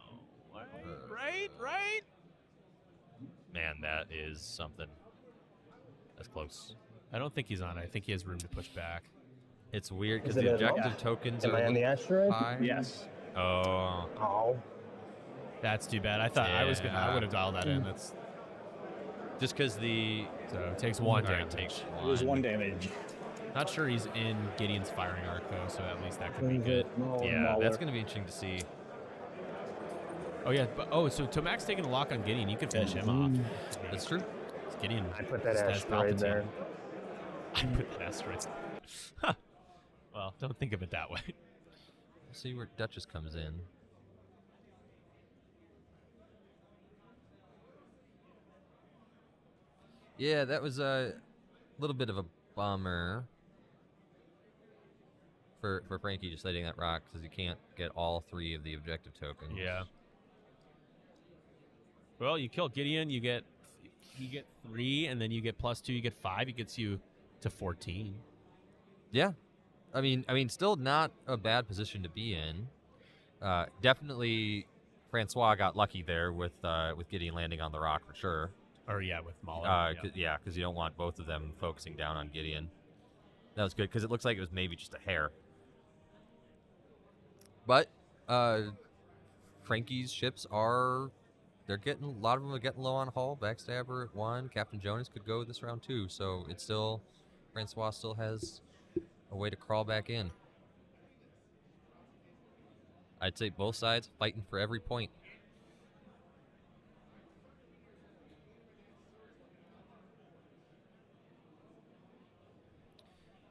Right? Right? Man, that is something. That's close. I don't think he's on it. I think he has room to push back. It's weird because Is it the a- objective tokens Am are I on the asteroid? high. Yes. Oh. Oh. That's too bad. I thought I was gonna. I Yeah. would have dialed that in. That's Just because the so it takes one All right, damage. takes It was 1 damage. Not sure he's in Gideon's firing arc though, so at least that could be Move good. it. Muller, Yeah, Muller. that's going to be interesting to see. Oh yeah, but so Tomac's taking a lock on Gideon. You can finish him off. That's true. Gideon. I put that just has asteroid Palpatine. there. I put that asteroid. Huh. Well, don't think of it that way. Let's see where Duchess comes in. Yeah, that was a little bit of a bummer for Frankie just letting that rock because you can't get all 3 of the objective tokens. Yeah. Well, you kill Gideon, you get 3, and then you get +2, you get 5. It gets you to 14. Yeah, I mean, still not a bad position to be in. Definitely, Francois got lucky there with Gideon landing on the rock for sure. Or yeah, with Mahler. Yeah, because you don't want both of them focusing down on Gideon. That was good because it looks like it was maybe just a hair. But Frankie's ships they're getting a lot of them are getting low on hull. Backstabber at 1. Captain Jonas could go this round too. So it's still Francois still has a way to crawl back in. I'd say both sides fighting for every point.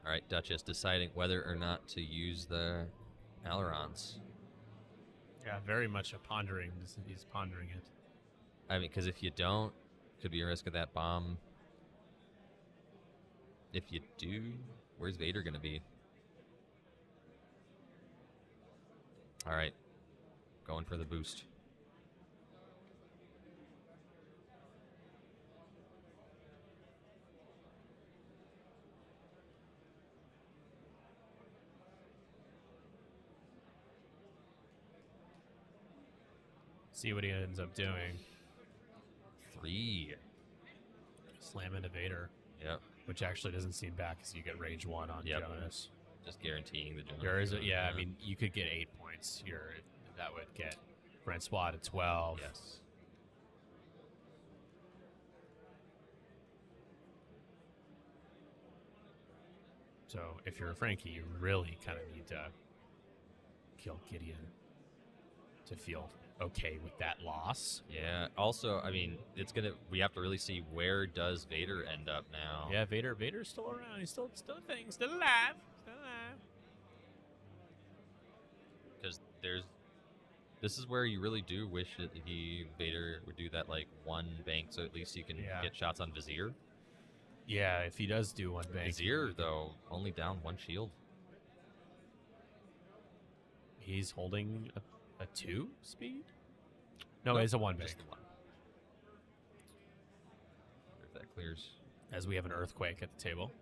All right, Duchess deciding whether or not to use the ailerons. Yeah, very much a pondering. He's pondering it. I mean, because if you don't, could be a risk of that bomb. If you do, where's Vader going to be? All right, going for the boost. See what he ends up doing. 3. Slam into Vader, Yep. which actually doesn't seem bad because you get range 1 on Yep. Jonas. Just guaranteeing the Jonas. There is I mean, you could get 8 points here. That would get Francois to 12. Yes. So if you're a Frankie, you really kind of need to kill Gideon to feel okay with that loss. Yeah. Also, I mean, we have to really see where does Vader end up now. Yeah, Vader's still around. He's still a thing. Still alive. Still alive. Because this is where you really do wish that Vader would do that, like, 1 bank, so at least he can get shots on Vizier. Yeah, if he does do 1 bank. Vizier, though, only down 1 shield. He's holding a 2 speed? No, it's a 1 bank. Just the 1. Wonder if that clears. As we have an earthquake at the table.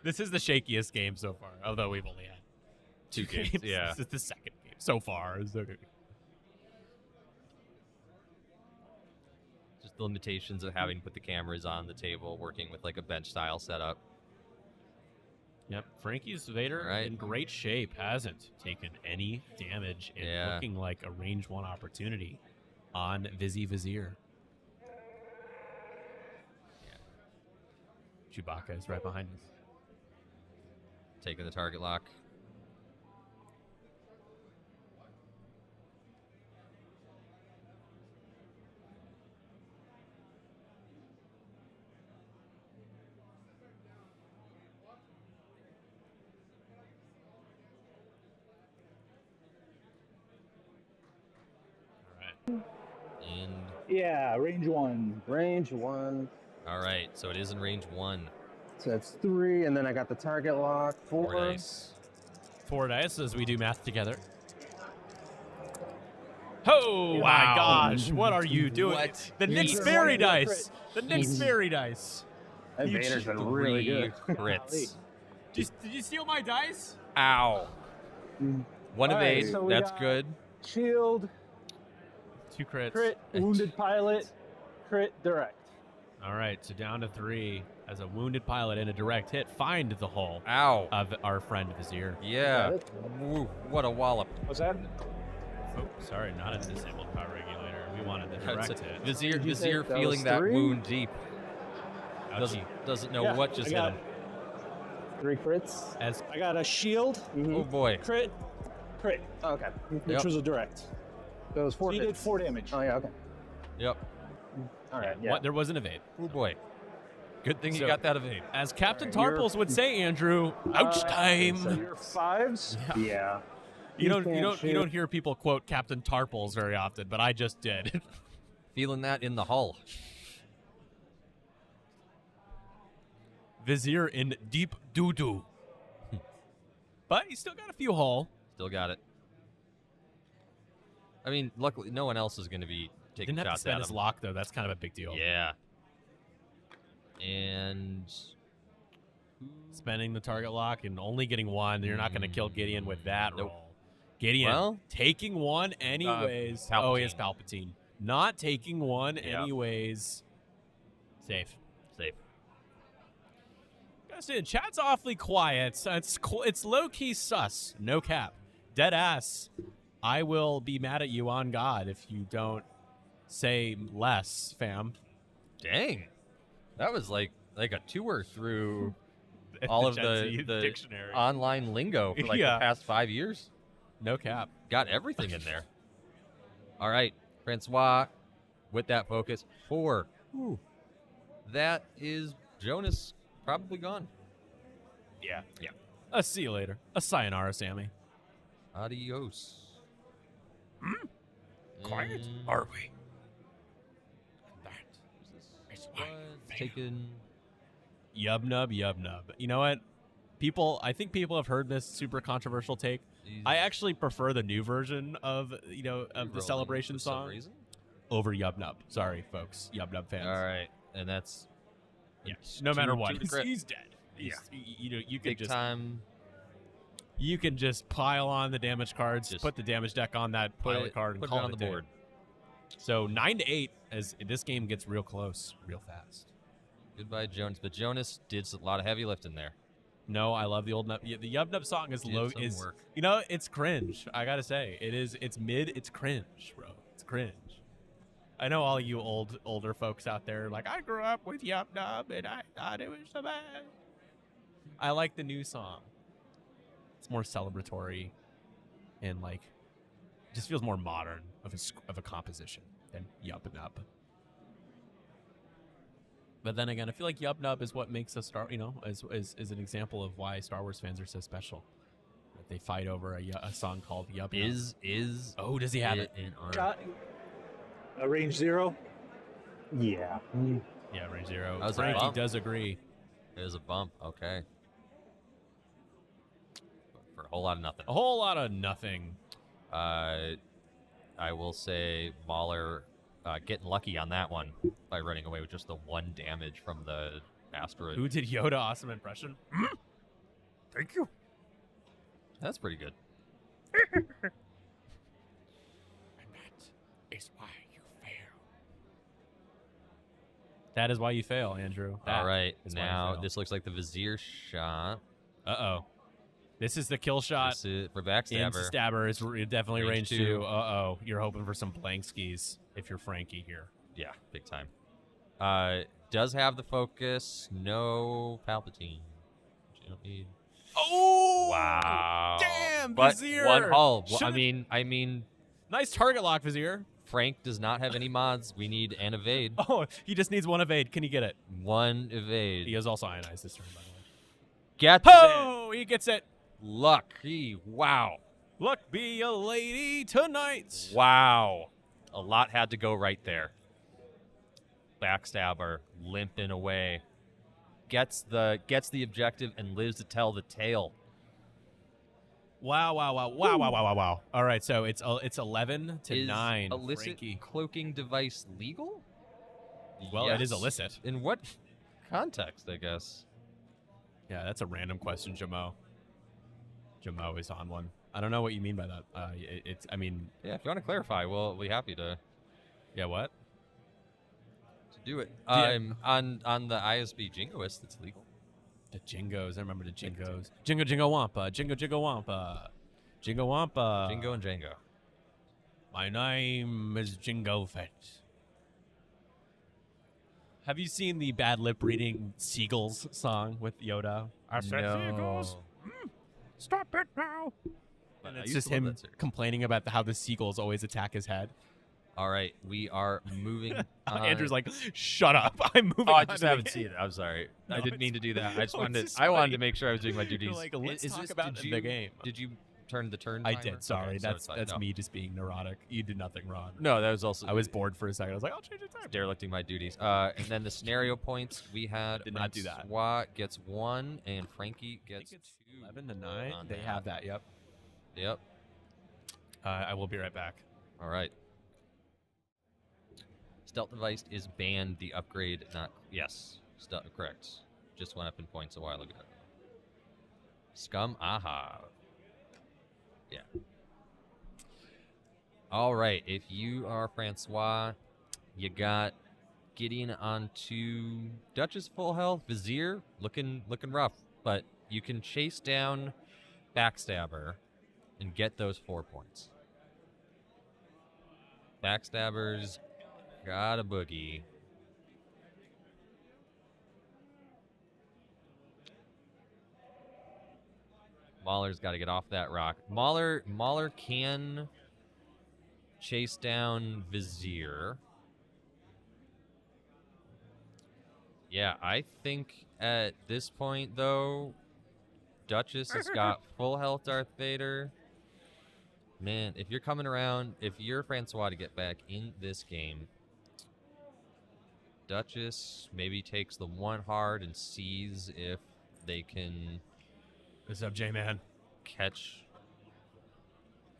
This is the shakiest game so far, although we've only had 2 games. Yeah. This is the second game so far. Just the limitations of having to put the cameras on the table, working with like a bench style setup. Yep, Frankie's Vader in great shape, hasn't taken any damage, and looking like a range 1 opportunity on Vizier. Yeah. Chewbacca is right behind us. Taking the target lock. And Yeah, range 1. Range 1. all right, so it is in range 1. So that's 3, and then I got the target lock. 4. 4 dice. 4 dice as we do math together. Oh my gosh, what are you doing? What? The Nick's He's- Fairy dice. The Nick's Fairy dice. That You Vader's been 3 really good. crits. Did you steal my dice? Ow. 1 All right, evade. so we That's got- good. Shield, 2 crits. crit, wounded pilot, crit, direct. All right, so down to 3 as a wounded pilot and a direct hit find the hull Ow. of our friend Vizier. Yeah. Got it. Woo, what a wallop. What's that? Oh, sorry, not a disabled power regulator. We wanted the That's direct it. hit. Vizier, Did you Vizier say that feeling was that 3? wound deep. Ouchie. Doesn't know Yeah, what just I hit got- him. 3 crits. As I got a shield, Oh boy. crit, crit, Okay. which Yep. was a direct. So it was 4 So you did hits. 4 damage. Oh, yeah, okay. Yep. All right, yeah. what, there was an evade. Oh boy. Good thing So- you got that evade. As Captain You're- Tarples would say, Andrew, ouch time. so Your 5s. Yeah. You don't can't shoot. hear people quote Captain Tarples very often, but I just did. Feeling that in the hull. Vizier in deep doo-doo. But he still got a few hull. Still got it. I mean, luckily, no one else is going to be taking Didn't have to shots spend at his him. lock, though. That's kind of a big deal. Yeah. And Spending the target lock and only getting 1. You're not going to kill Gideon with that Nope. roll. Gideon Well, taking 1 anyways. Oh, he has Palpatine. Not taking 1 Yeah. anyways. Safe. safe. Justin, chat's awfully quiet. It's low-key sus. No cap. Dead ass. I will be mad at you on God if you don't say less, fam. Dang. That was like a tour through all of Gen Z the dictionary. online lingo for like Yeah. the past 5 years. No cap. Got everything in there. All right, Francois, with that focus, 4. Ooh. That is Jonas probably gone. Yeah. Yeah. See you later. A sayonara, Sammy. Adios. Quiet And are we? taken. Yub nub. You know what? I think people have heard this super controversial take. These- I actually prefer the new version of the rolling celebration for some song reason. over Yub Nub. Sorry, folks, Yub Nub fans. All right, and that's Yeah. No matter what, two to crit. he's dead. You could Big just time. You can just pile on the damage cards, Just put the damage deck on that put pile it, of card, and put it call on it the a day. board. So 9-8 as this game gets real close, real fast. Goodbye, Jonas. But Jonas did a lot of heavy lifting there. No, I love the old Nub. The Yub Nub song is Did low. some Is work. you know it's cringe. I gotta say it is. It's mid. It's cringe, bro. It's cringe. I know all you older folks out there are like I grew up with Yub Nub and I thought it was so bad. I like the new song. It's more celebratory, and like, just feels more modern of a composition than Yub Nub. But then again, I feel like Yub Nub is what makes us is an example of why Star Wars fans are so special. That they fight over a song called Yub Nub. Is Oh, does he have it? in our Got a range 0. Yeah. Yeah, range 0. That was a Frankie bump. does agree. There's a bump. Okay. For a whole lot of nothing. A whole lot of nothing. I will say Mahler getting lucky on that one by running away with just the 1 damage from the asteroid. Who did Yoda awesome impression? Thank you. That's pretty good. And that is why you fail. That is why you fail, Andrew. That All right. is why you Now fail. this looks like the Vizier shot. Uh-oh. This is the kill shot. This is for Into Backstabber. Stabber is definitely range Range 2. two. Uh-oh. You're hoping for some blank skis if you're Frankie here. Yeah, big time. Does have the focus. No Palpatine. Which you don't need. Oh! Wow. Damn, But Vizier! 1 hull. Well, Should've- I mean, Nice target lock, Vizier. Frank does not have any mods. We need an evade. Oh, he just needs 1 evade. Can he get it? 1 evade. He is also ionized this turn, by the way. Gets it. Oh, he gets it. Lucky. Wow. Luck be a lady tonight. Wow. A lot had to go right there. Backstabber limping away. Gets the objective and lives to tell the tale. Wow. All right, so it's 11 to Is 9. illicit Frankie. cloaking device legal? Well, it is Yes. illicit. In what context, I guess? Yeah, that's a random question, Jamo. Jamo is on one. I don't know what you mean by that. I mean, Yeah, if you want to clarify, we'll be happy to yeah, what? do it. Yeah. On the ISB Jingoist, it's legal. The Jingos. I remember the Jingos. Jingo Wampa. Jingo Wampa. Jingo Wampa. Jingo and Django. My name is Jingo Fett. Have you seen the bad lip reading Seagulls song with Yoda? I said Seagulls. Stop it now. And I it's used just to love him that series. complaining about how the seagulls always attack his head. All right, we are moving on. Andrew's like, "Shut up! I'm moving." Oh, I on just to the haven't game." seen it. I'm sorry. No, I didn't it's mean to do that. I just no, wanted it's to, I wanted to fine. make sure I was doing my You're duties. like, let's talk about did the game. Did you turn the turn? I timer? did. Sorry, Okay, so that's it's fine. that's No. me just being neurotic. You did nothing wrong. No, that was also I was bored for a second. I was like, "I'll change the time." derelicting my duties. And then the scenario points we had. Did not do that. SWAT gets 1, and Frankie I gets think it's 2. 11 to 9. on They that. have that. Yep. Yep. I will be right back. All right. Stealth device is banned. The upgrade, not yes. Correct. Just went up in points a while ago. Scum, aha. Yeah. All right. If you are Francois, you got Gideon onto Duchess full health. Vizier looking rough, but you can chase down Backstabber and get those 4 points. Backstabbers got a boogie. Mahler's got to get off that rock. Mahler can chase down Vizier. Yeah, I think at this point, though, Duchess has got full health Darth Vader. Man, if you're coming around, if you're Francois to get back in this game, Duchess maybe takes the 1 hard and sees if they can What's up, J-Man? catch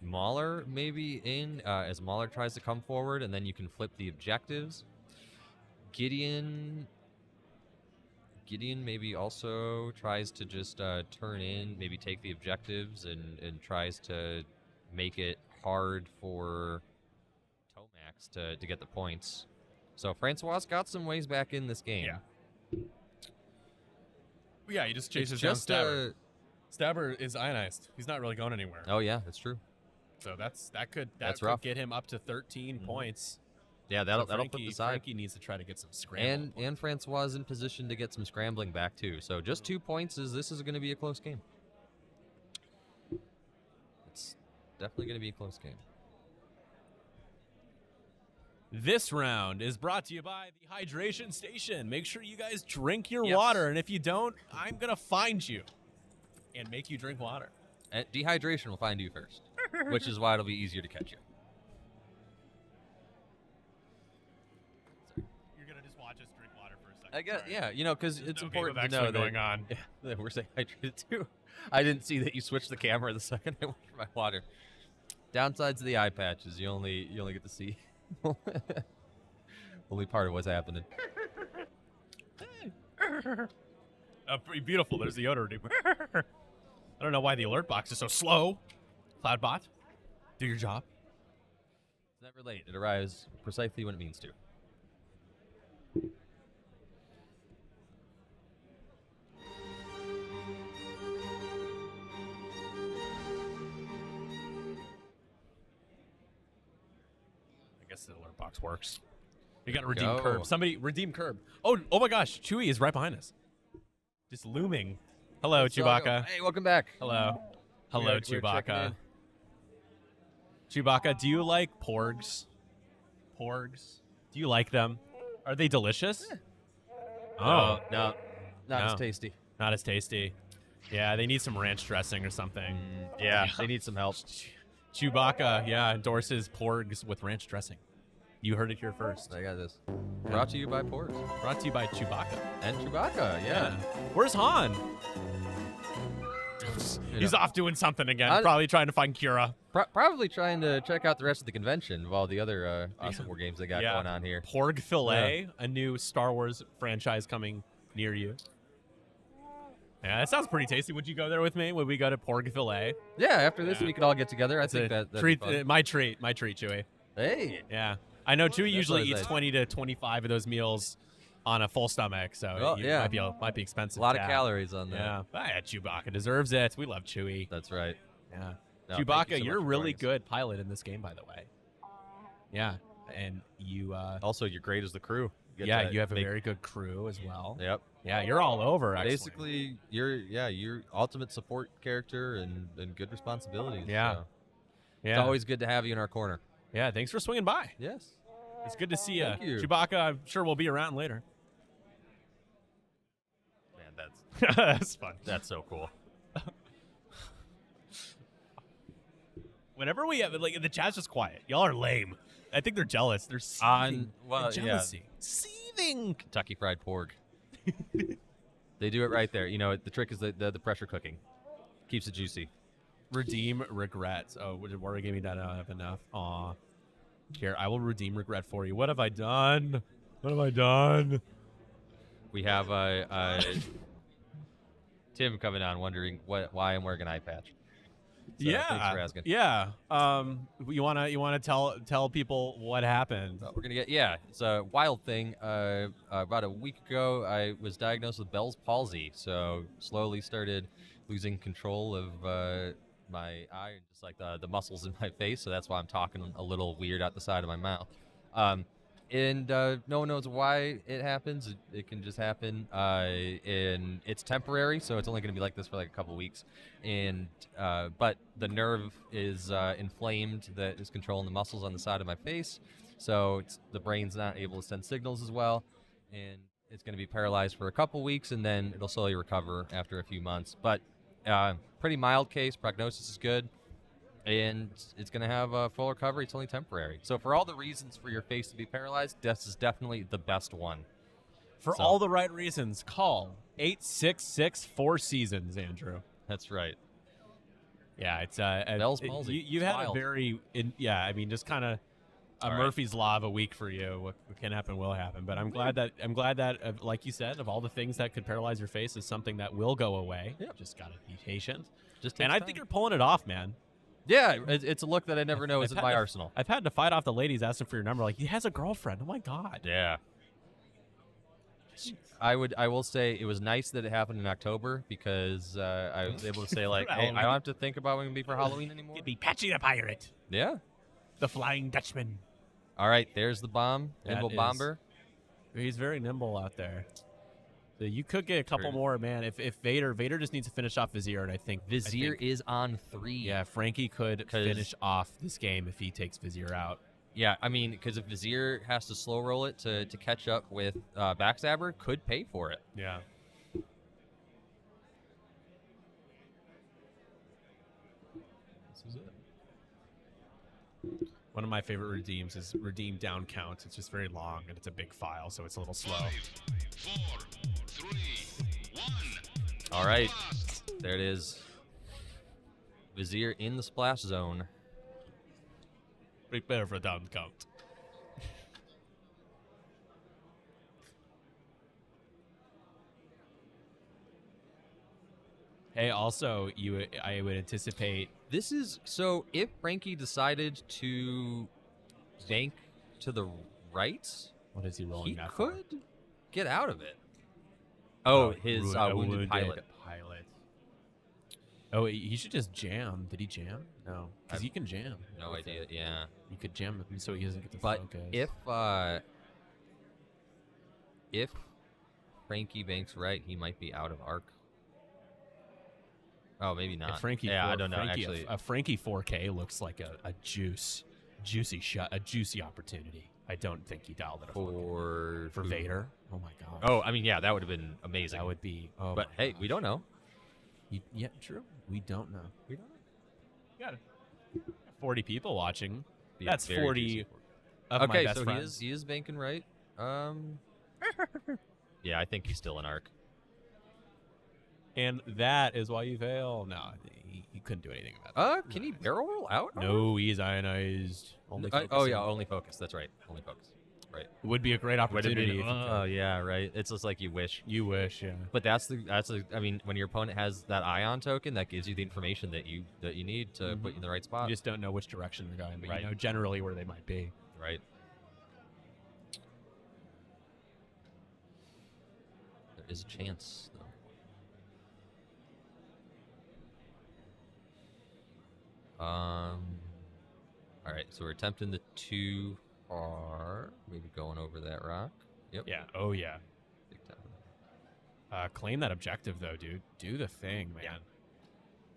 Mahler maybe in as Mahler tries to come forward, and then you can flip the objectives. Gideon Gideon maybe also tries to just turn in, maybe take the objectives, and tries to make it hard for Tomax to get the points. So Francois got some ways back in this game. Yeah, he just chases It's down just Stabber. Stabber is ionized. He's not really going anywhere. oh yeah, that's true. So that could rough. get him up to 13 points. Yeah, So that'll Frankie, put the side. Frankie needs to try to get some scramble. And Francois is in position to get some scrambling back too. So just 2 points this is going to be a close game. It's definitely going to be a close game. This round is brought to you by the Hydration Station. Make sure you guys drink your Yes. water, and if you don't, I'm gonna find you and make you drink water. And dehydration will find you first, which is why it'll be easier to catch you. You're gonna just watch us drink water for a second. I guess, Sorry. yeah, because There's it's no important game to of know X-Wing going on. Yeah, we're staying hydrated too. I didn't see that you switched the camera the second I went for my water. Downsides of the eye patch is you only get to see only part of what's happening. Pretty beautiful. There's the odor. I don't know why the alert box is so slow. Cloudbot, do your job. It's never late. It arrives precisely when it means to. I guess the alert box works. You got to There we redeem go. curb. Somebody redeem curb. Oh my gosh, Chewie is right behind us. Just looming. Hello, Chewbacca. Hey, welcome back. Hello. Hello, We're checking Chewbacca. in. Chewbacca, do you like porgs? Porgs? Do you like them? Are they delicious? Oh, No, not as No. tasty. not as tasty. Yeah, they need some ranch dressing or something. Yeah, they need some help. Chewbacca, yeah, endorses porgs with ranch dressing. You heard it here first. I got this. Brought to you by Porgs. Brought to you by Chewbacca. And Chewbacca, yeah. Where's Han? You He's know. off doing something again. I- Probably trying to find Kira. Probably trying to check out the rest of the convention of all the other awesome war games they got Yeah. going on here. Porg Filet, a new Star Wars franchise coming near you. Yeah, that sounds pretty tasty. Would you go there with me? Would we go to Porg Filet? Yeah, after this Yeah. we could all get together. I It's think a that'd treat. be fun. My treat, Chewie. Hey, Yeah, I know Chewie That's usually what I eats said. 20 to 25 of those meals on a full stomach, so Oh, it yeah. might be expensive. a lot to of have. calories on that. Yeah, Chewbacca deserves it. We love Chewie. That's right. Yeah, No, thank you Chewbacca, so you're much a for really joining us. good pilot in this game, by the way. Yeah, and you. Also, you're great as the crew. Get Yeah, to you have a make- very good crew as well. Yep. Yeah, you're all over. Actually. Basically, you're ultimate support character and good responsibilities. Yeah. so yeah, It's always good to have you in our corner. yeah. Thanks for swinging by. Yes. It's good to see you, Thank you. Chewbacca. I'm sure we'll be around later. Man, That's fun. that's so cool. Whenever we have like the chat's just quiet. Y'all are lame. I think they're jealous. They're seething. well, in yeah. jealousy. Seething. Kentucky Fried Porg. They do it right there. You know, the trick is the pressure cooking. Keeps it juicy. Redeem regrets. Oh, Warrior gave me that. I don't have enough. Aw. Here, I will redeem regret for you. What have I done? What have I done? We have Tim coming on wondering why I'm wearing an eye patch. So, yeah. Thanks for asking. Yeah. You wanna tell people what happened? We're gonna get it's a wild thing. About a week ago, I was diagnosed with Bell's palsy, so slowly started losing control of my eye and just like the muscles in my face. So that's why I'm talking a little weird out the side of my mouth. And no one knows why it happens. It can just happen, and it's temporary, so it's only going to be like this for like a couple weeks. And but the nerve is inflamed that is controlling the muscles on the side of my face, so the brain's not able to send signals as well, and it's going to be paralyzed for a couple weeks, and then it'll slowly recover after a few months. But pretty mild case. Prognosis is good. And it's going to have a full recovery. It's only temporary. So for all the reasons for your face to be paralyzed, this is definitely the best one. For So- all the right reasons, call 866-4 Andrew. That's right. Yeah, it's Bell's palsy. You It's had wild. a very I mean, just kind of a Murphy's Law of a week for you. What can happen will happen. But I'm glad that like you said, of all the things that could paralyze your face, is something that will go away. Yep. Just gotta be patient. And I think you're pulling it off, man. Yeah, it's a look that I never know is in my arsenal. I've had to fight off the ladies asking for your number. Like, he has a girlfriend. Oh my god. Yeah. I will say it was nice that it happened in October because I was able to say like, hey, I don't have to think about when it be for Halloween anymore. It'd be Patchy the Pirate, Yeah. the Flying Dutchman. All right, there's the bomb. Nimble bomber. He's very nimble out there. So you could get a couple more, man. If Vader just needs to finish off Vizier, and I think Vizier is on 3. Yeah, Frankie could finish off this game if he takes Vizier out. Yeah, I mean, because if Vizier has to slow roll it to catch up with Backstabber, could pay for it. Yeah. This is it. One of my favorite redeems is redeem down count. It's just very long and it's a big file, so it's a little slow. 5, 4, 3, 1. All right, there it is. Vizier in the splash zone. Prepare for down count. Hey, also, I would anticipate. This is so if Frankie decided to bank to the right, What is he rolling he that for? could get out of it. Oh, his wounded pilot. Oh, he should just jam. Did he jam? No, because he can jam. No with idea. it. Yeah, You could jam him so he doesn't get the but focus. if Frankie banks right, he might be out of arc. Oh, maybe not. If Frankie, yeah, I don't know. Frankie, Actually, a Frankie 4K looks like a juicy shot, a juicy opportunity. I don't think he dialed it for for Vader. Oh my god. Oh, I mean, yeah, that would have been amazing. That would be. Oh, but my hey, we don't know. Yeah, true. We don't know. We don't know. You got it. 40 people watching. Be That's very 40 juicy. of my Okay, best so friends. he is banking right. Yeah, I think he's still in arc. And that is why you fail. No, he couldn't do anything about that. Can he barrel roll out? No, he's ionized. Only Oh focusing. yeah, only focus. That's right. Only focus. Right. It would be a great opportunity. if you Oh could. yeah, right. It's just like you wish. You wish, yeah. But that's I mean, when your opponent has that ion token, that gives you the information that you need to put you in the right You spot. just don't know which direction they're going, but Right. you know generally where they might be. Right. There is a chance, though. All right, so we're attempting the 2R, maybe going over that rock. Yep. Yeah. Oh yeah. Big time. Claim that objective though, dude. Do the thing, man.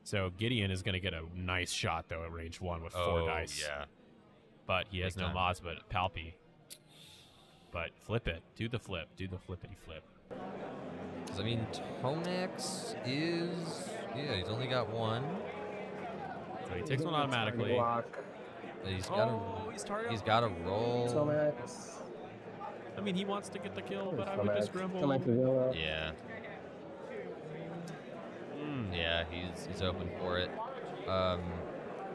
So Gideon is gonna get a nice shot though at range 1 with 4 dice. Yeah. But he has Big no time. mods, but Palpy. But flip it. Do the flip. Do the flippity flip. 'Cause, I mean, Tomax is... Yeah, he's only got 1. So he takes one automatically. Block. He's got he's got to roll. Tomax. I mean, he wants to get the kill, but I would just grumble. Tomax is yellow. Yeah. Yeah, he's open for it.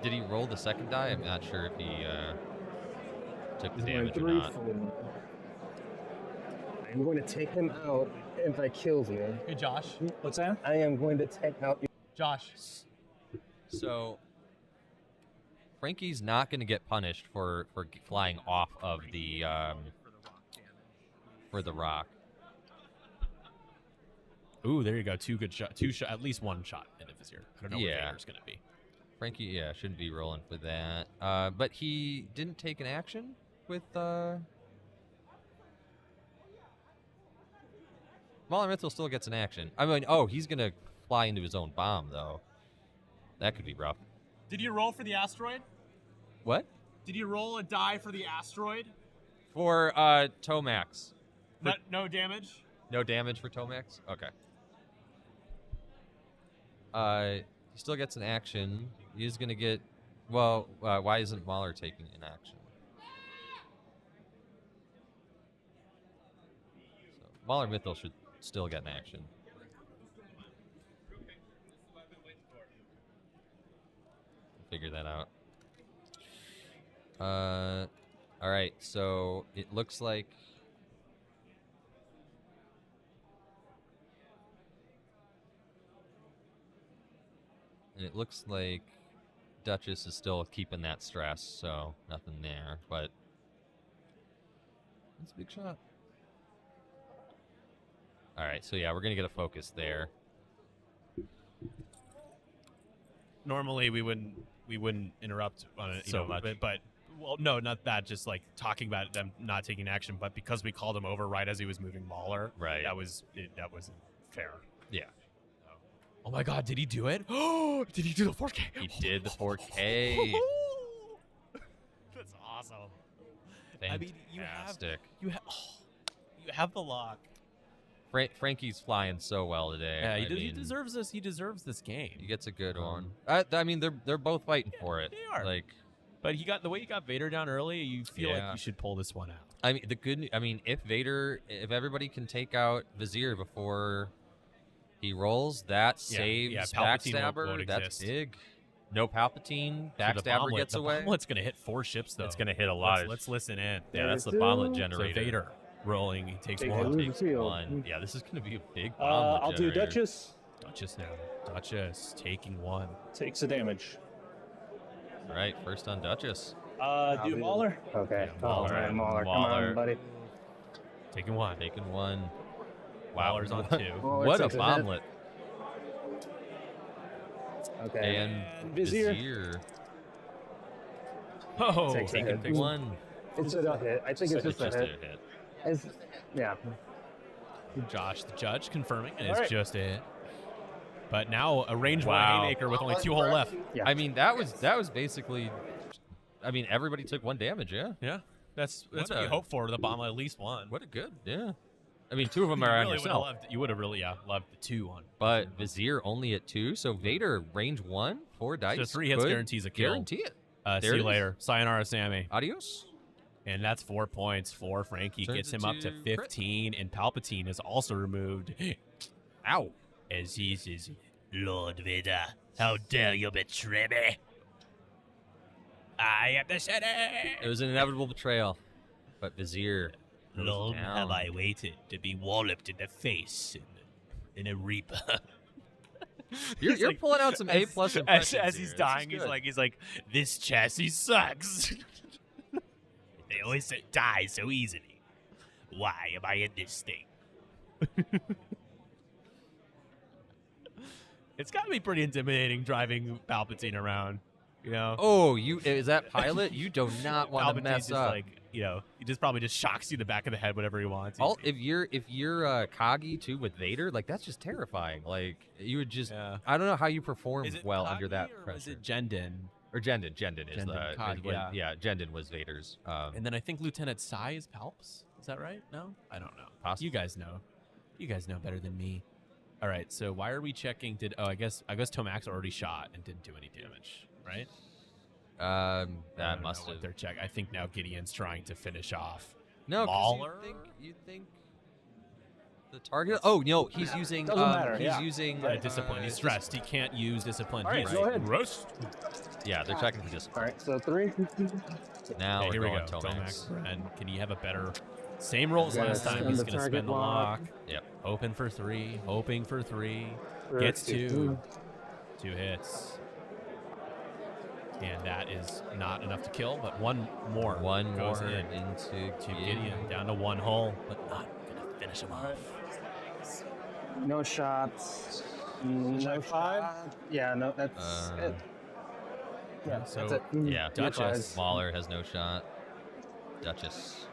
Did he roll the second die? I'm not sure if he took the damage or not. I'm going to take him out if that kills me. Hey, Josh. What's that? I am going to take out. Josh. So Frankie's not going to get punished for flying off of the for the rock. Ooh, there you go. Two good shot. At least one shot into Vizier. I don't know what Yeah. Vader's gonna be. Frankie, yeah, shouldn't be rolling for that. But he didn't take an action with Mauler Mithril still gets an action. I mean, oh, he's gonna fly into his own bomb though. That could be rough. Did you roll for the asteroid? What? Did you roll a die for the asteroid? For Tomax. No damage. No damage for Tomax? Okay. He still gets an action. He's gonna get well, why isn't Mauler taking an action? So Mauler Mithril should still get an action. Figure that out. All right, so it looks like Duchess is still keeping that stress, so nothing there, but that's a big shot. All right, so yeah, we're gonna get a focus there. Normally we wouldn't interrupt on it So much. but well, no, not that. Just like talking about them not taking action, but because we called him over right as he was moving Mauler, Right. That wasn't fair. Yeah, Oh my God, did he do it? Oh, did he do the 4K? he did the 4K. That's awesome. I Fantastic. mean, you have the lock. Frankie's flying so well today. Yeah, I he mean, deserves this. He deserves this game. He gets a good one. I mean, they're both fighting for it. they are. Like, But the way he got Vader down early, you feel like Yeah. you should pull this one out. I mean, if everybody can take out Vizier before he rolls, that saves Palpatine Backstabber. won't That's exist. big. No Palpatine. So the Backstabber bomblet- gets the away. Bomblet's gonna hit 4 ships though. It's gonna hit a lot. Let's listen in. Yeah, that's the Two. bomblet So generator. Vader rolling. He takes Take one. it. Takes Field. one. Yeah, this is gonna be a big bomblet I'll do generator. Duchess. Duchess now. Duchess taking one. Takes the damage. All right, first on Duchess. Do Mauler. Okay. Yeah, All Mauler. right, Mauler. Come Mauler. on, buddy. Taking one. Taking one. Mauler's on 2. Mauler What a takes hit. bomblet. Okay. And Vizier. Vizier. Oh, Takes a taking hit. One. It's a hit. I think it's just a hit. hit. Yeah. Josh, the judge, confirming, and All it's right. just a hit. But now a range Wow. one haymaker with only 2 hole left. Yeah. I mean, that was basically. I mean, everybody took 1 damage. Yeah. Yeah, that's What what you a- hope for. The bomb at least one. What a good. Yeah. I mean, 2 of them You are on really would've yourself. loved, you would have really loved the 2 one. But Vizier only at 2, so Vader range 1, 4 dice. So 3 hits Could guarantees a kill. Guarantee it. See There it you is. later. Sayonara, Sammy. Adios. And that's 4 points for Frankie. Turns Gets it him up to to crit. 15, and Palpatine is also removed. Ow. As he says, Lord Vader, how dare you betray me? I am the Senate. It was an inevitable betrayal. But Vizier. goes Long down. have I waited to be walloped in the face in a Reaper. You're, He's you're like- pulling out some A plus impressions as here. he's This is dying, good. he's like, this chassis sucks. They always die so easily. Why am I in this thing? It's got to be pretty intimidating driving Palpatine around. You know, Oh, is that pilot? You do not want to Palpatine's mess just up. like, he just probably just shocks you in the back of the head whenever he wants. If you're Kagi too with Vader, like that's just terrifying. Like you would just Yeah. I don't know how you perform Is it well under Kagi that or pressure. Was it Jendin? Or Jendin. Jendin is Jendin, Kagi, is when- yeah. Jendin was Vader's. And then I think Lieutenant Sai is Palps. Is that right? No, I don't know. Possible. You guys know. You guys know better than me. All right. So why are we checking? I guess Tomax already shot and didn't do any damage, right? I that don't must know what have. they're checking. I think now Gideon's trying to finish off. No, 'cause Mauler? you think the target. Oh no, he's using. Doesn't matter, He's yeah. using Discipline. He's stressed. He can't use discipline. All right, He's go ahead. Rust. Yeah, they're checking for discipline. All right. So 3. Now Okay, we're here we going go. Tomax. Bren, can he have a better? Same rolls Yeah, last time. extend He's the going to target spend the lock. lock. Yep. Hoping for 3. Hoping for 3. Gets 2. 2 hits. And that is not enough to kill, but one more One goes more in into to Gideon. Down to 1 hull, but not going to finish him off. No shots. No Check 5. shot. Yeah. No. That's it. Yeah. So, that's it. Yeah, Duchess. Mauler has no shot. Duchess.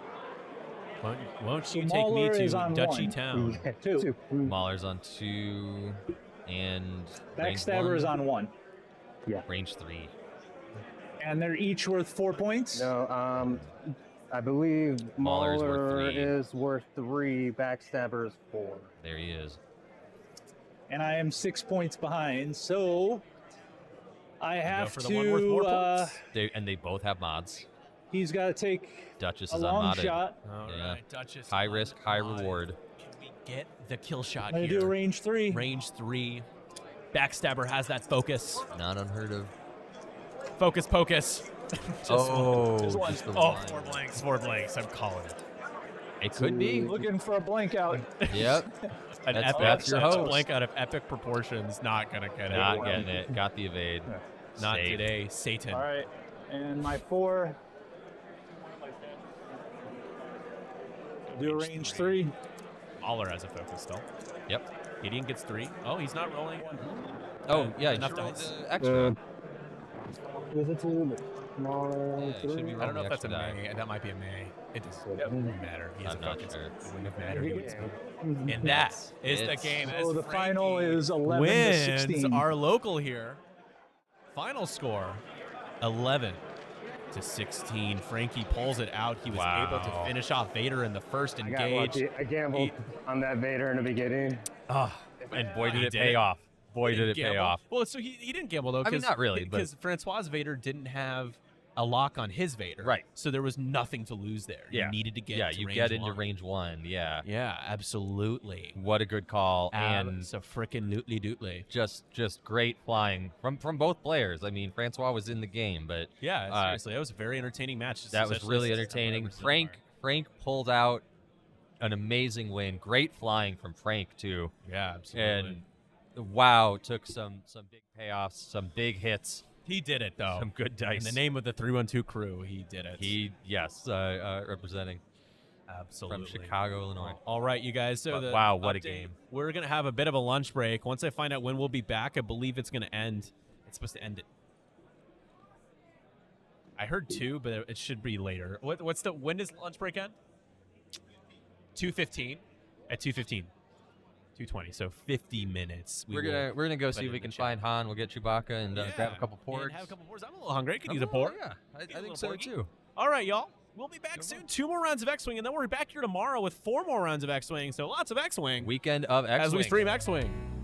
Won't you So take me Mauler is to on Dutchy 1. Town? 2. Mauler's on 2, and range Backstabber is 1, on 1. range 3. And they're each worth 4 points. No. I believe Mauler's worth Mauler 3. is worth 3. Backstabber is 4. There he is. And I am 6 points behind, so I have for the one worth more to. points? They both have mods. He's got to take Duchess a is long unmodded. shot. All Yeah. right, Duchess. High on risk, high 5. reward. Can we get the kill shot I'm going to here? do a range 3. Range 3. Backstabber has that focus. Not unheard of. Focus, pocus. Oh, just one. just the Oh, one. 4 blanks, 4 blanks. I'm calling it. It could be. Looking for a blank out. Yep. An That's- epic, that's your a host. blank out of epic proportions. Not gonna get it. Not getting it. Got the evade. Not Safe. today, Satan. All right, and my 4. Do a range 3. Aller has a focus still. Yep. Gideon gets 3. Oh, he's not rolling. Oh, yeah. enough you should roll dice. the extra. Was it too smaller? Yeah, it should be I don't know if the that's a extra die. May. That might be a May. It doesn't matter. He has I'm a not focus. sure. It wouldn't have mattered. Yeah. And that is the It's- game. So as the final Frankie is 11 to wins 16. our local here. Final score 11 to 16. Frankie pulls it out. He was able to Wow. finish off Vader in the first I got engage. lucky. I gambled on that Vader in the beginning. Ah, And boy, did He it did pay it. off. Boy, did it gamble. pay off. Well, so he didn't gamble though. I mean, not really, but- because Francois Vader didn't have a lock on his Vader. Right. So there was nothing to lose there. Yeah. You needed to get Yeah, to you range get into one. range 1. Yeah. Yeah, absolutely. What a good call. And so frickin' lootly dootly. just great flying from both players. I mean, Francois was in the game, but Yeah, seriously, that was a very entertaining match. that was especially really since I've entertaining. never seen Frank pulled out an amazing win. Great flying from Frank too. it. Yeah, absolutely. And wow, took some big payoffs, some big hits, he did it though. some good In dice. the name of the 312 crew, he did it. Representing absolutely from Chicago, Illinois. All right, you guys. So But the wow, what a update, game. We're gonna have a bit of a lunch break. Once I find out when we'll be back, I believe it's gonna end. It's supposed to end it. I heard 2, but it should be later. When does lunch break end? 2:15. At 2:15. 2:20. So 50 minutes. We're gonna go put see it if we in can the chat. find Han. We'll get Chewbacca and grab a couple And ports. have a couple pours. I'm a little hungry. I could use a pour. Yeah, I little think so porgy. too. All right, y'all. We'll be back soon. 2 more rounds of X-Wing, and then we'll be back here tomorrow with 4 more rounds of X-Wing. So lots of X-Wing Weekend of X-Wing. as we stream X-Wing.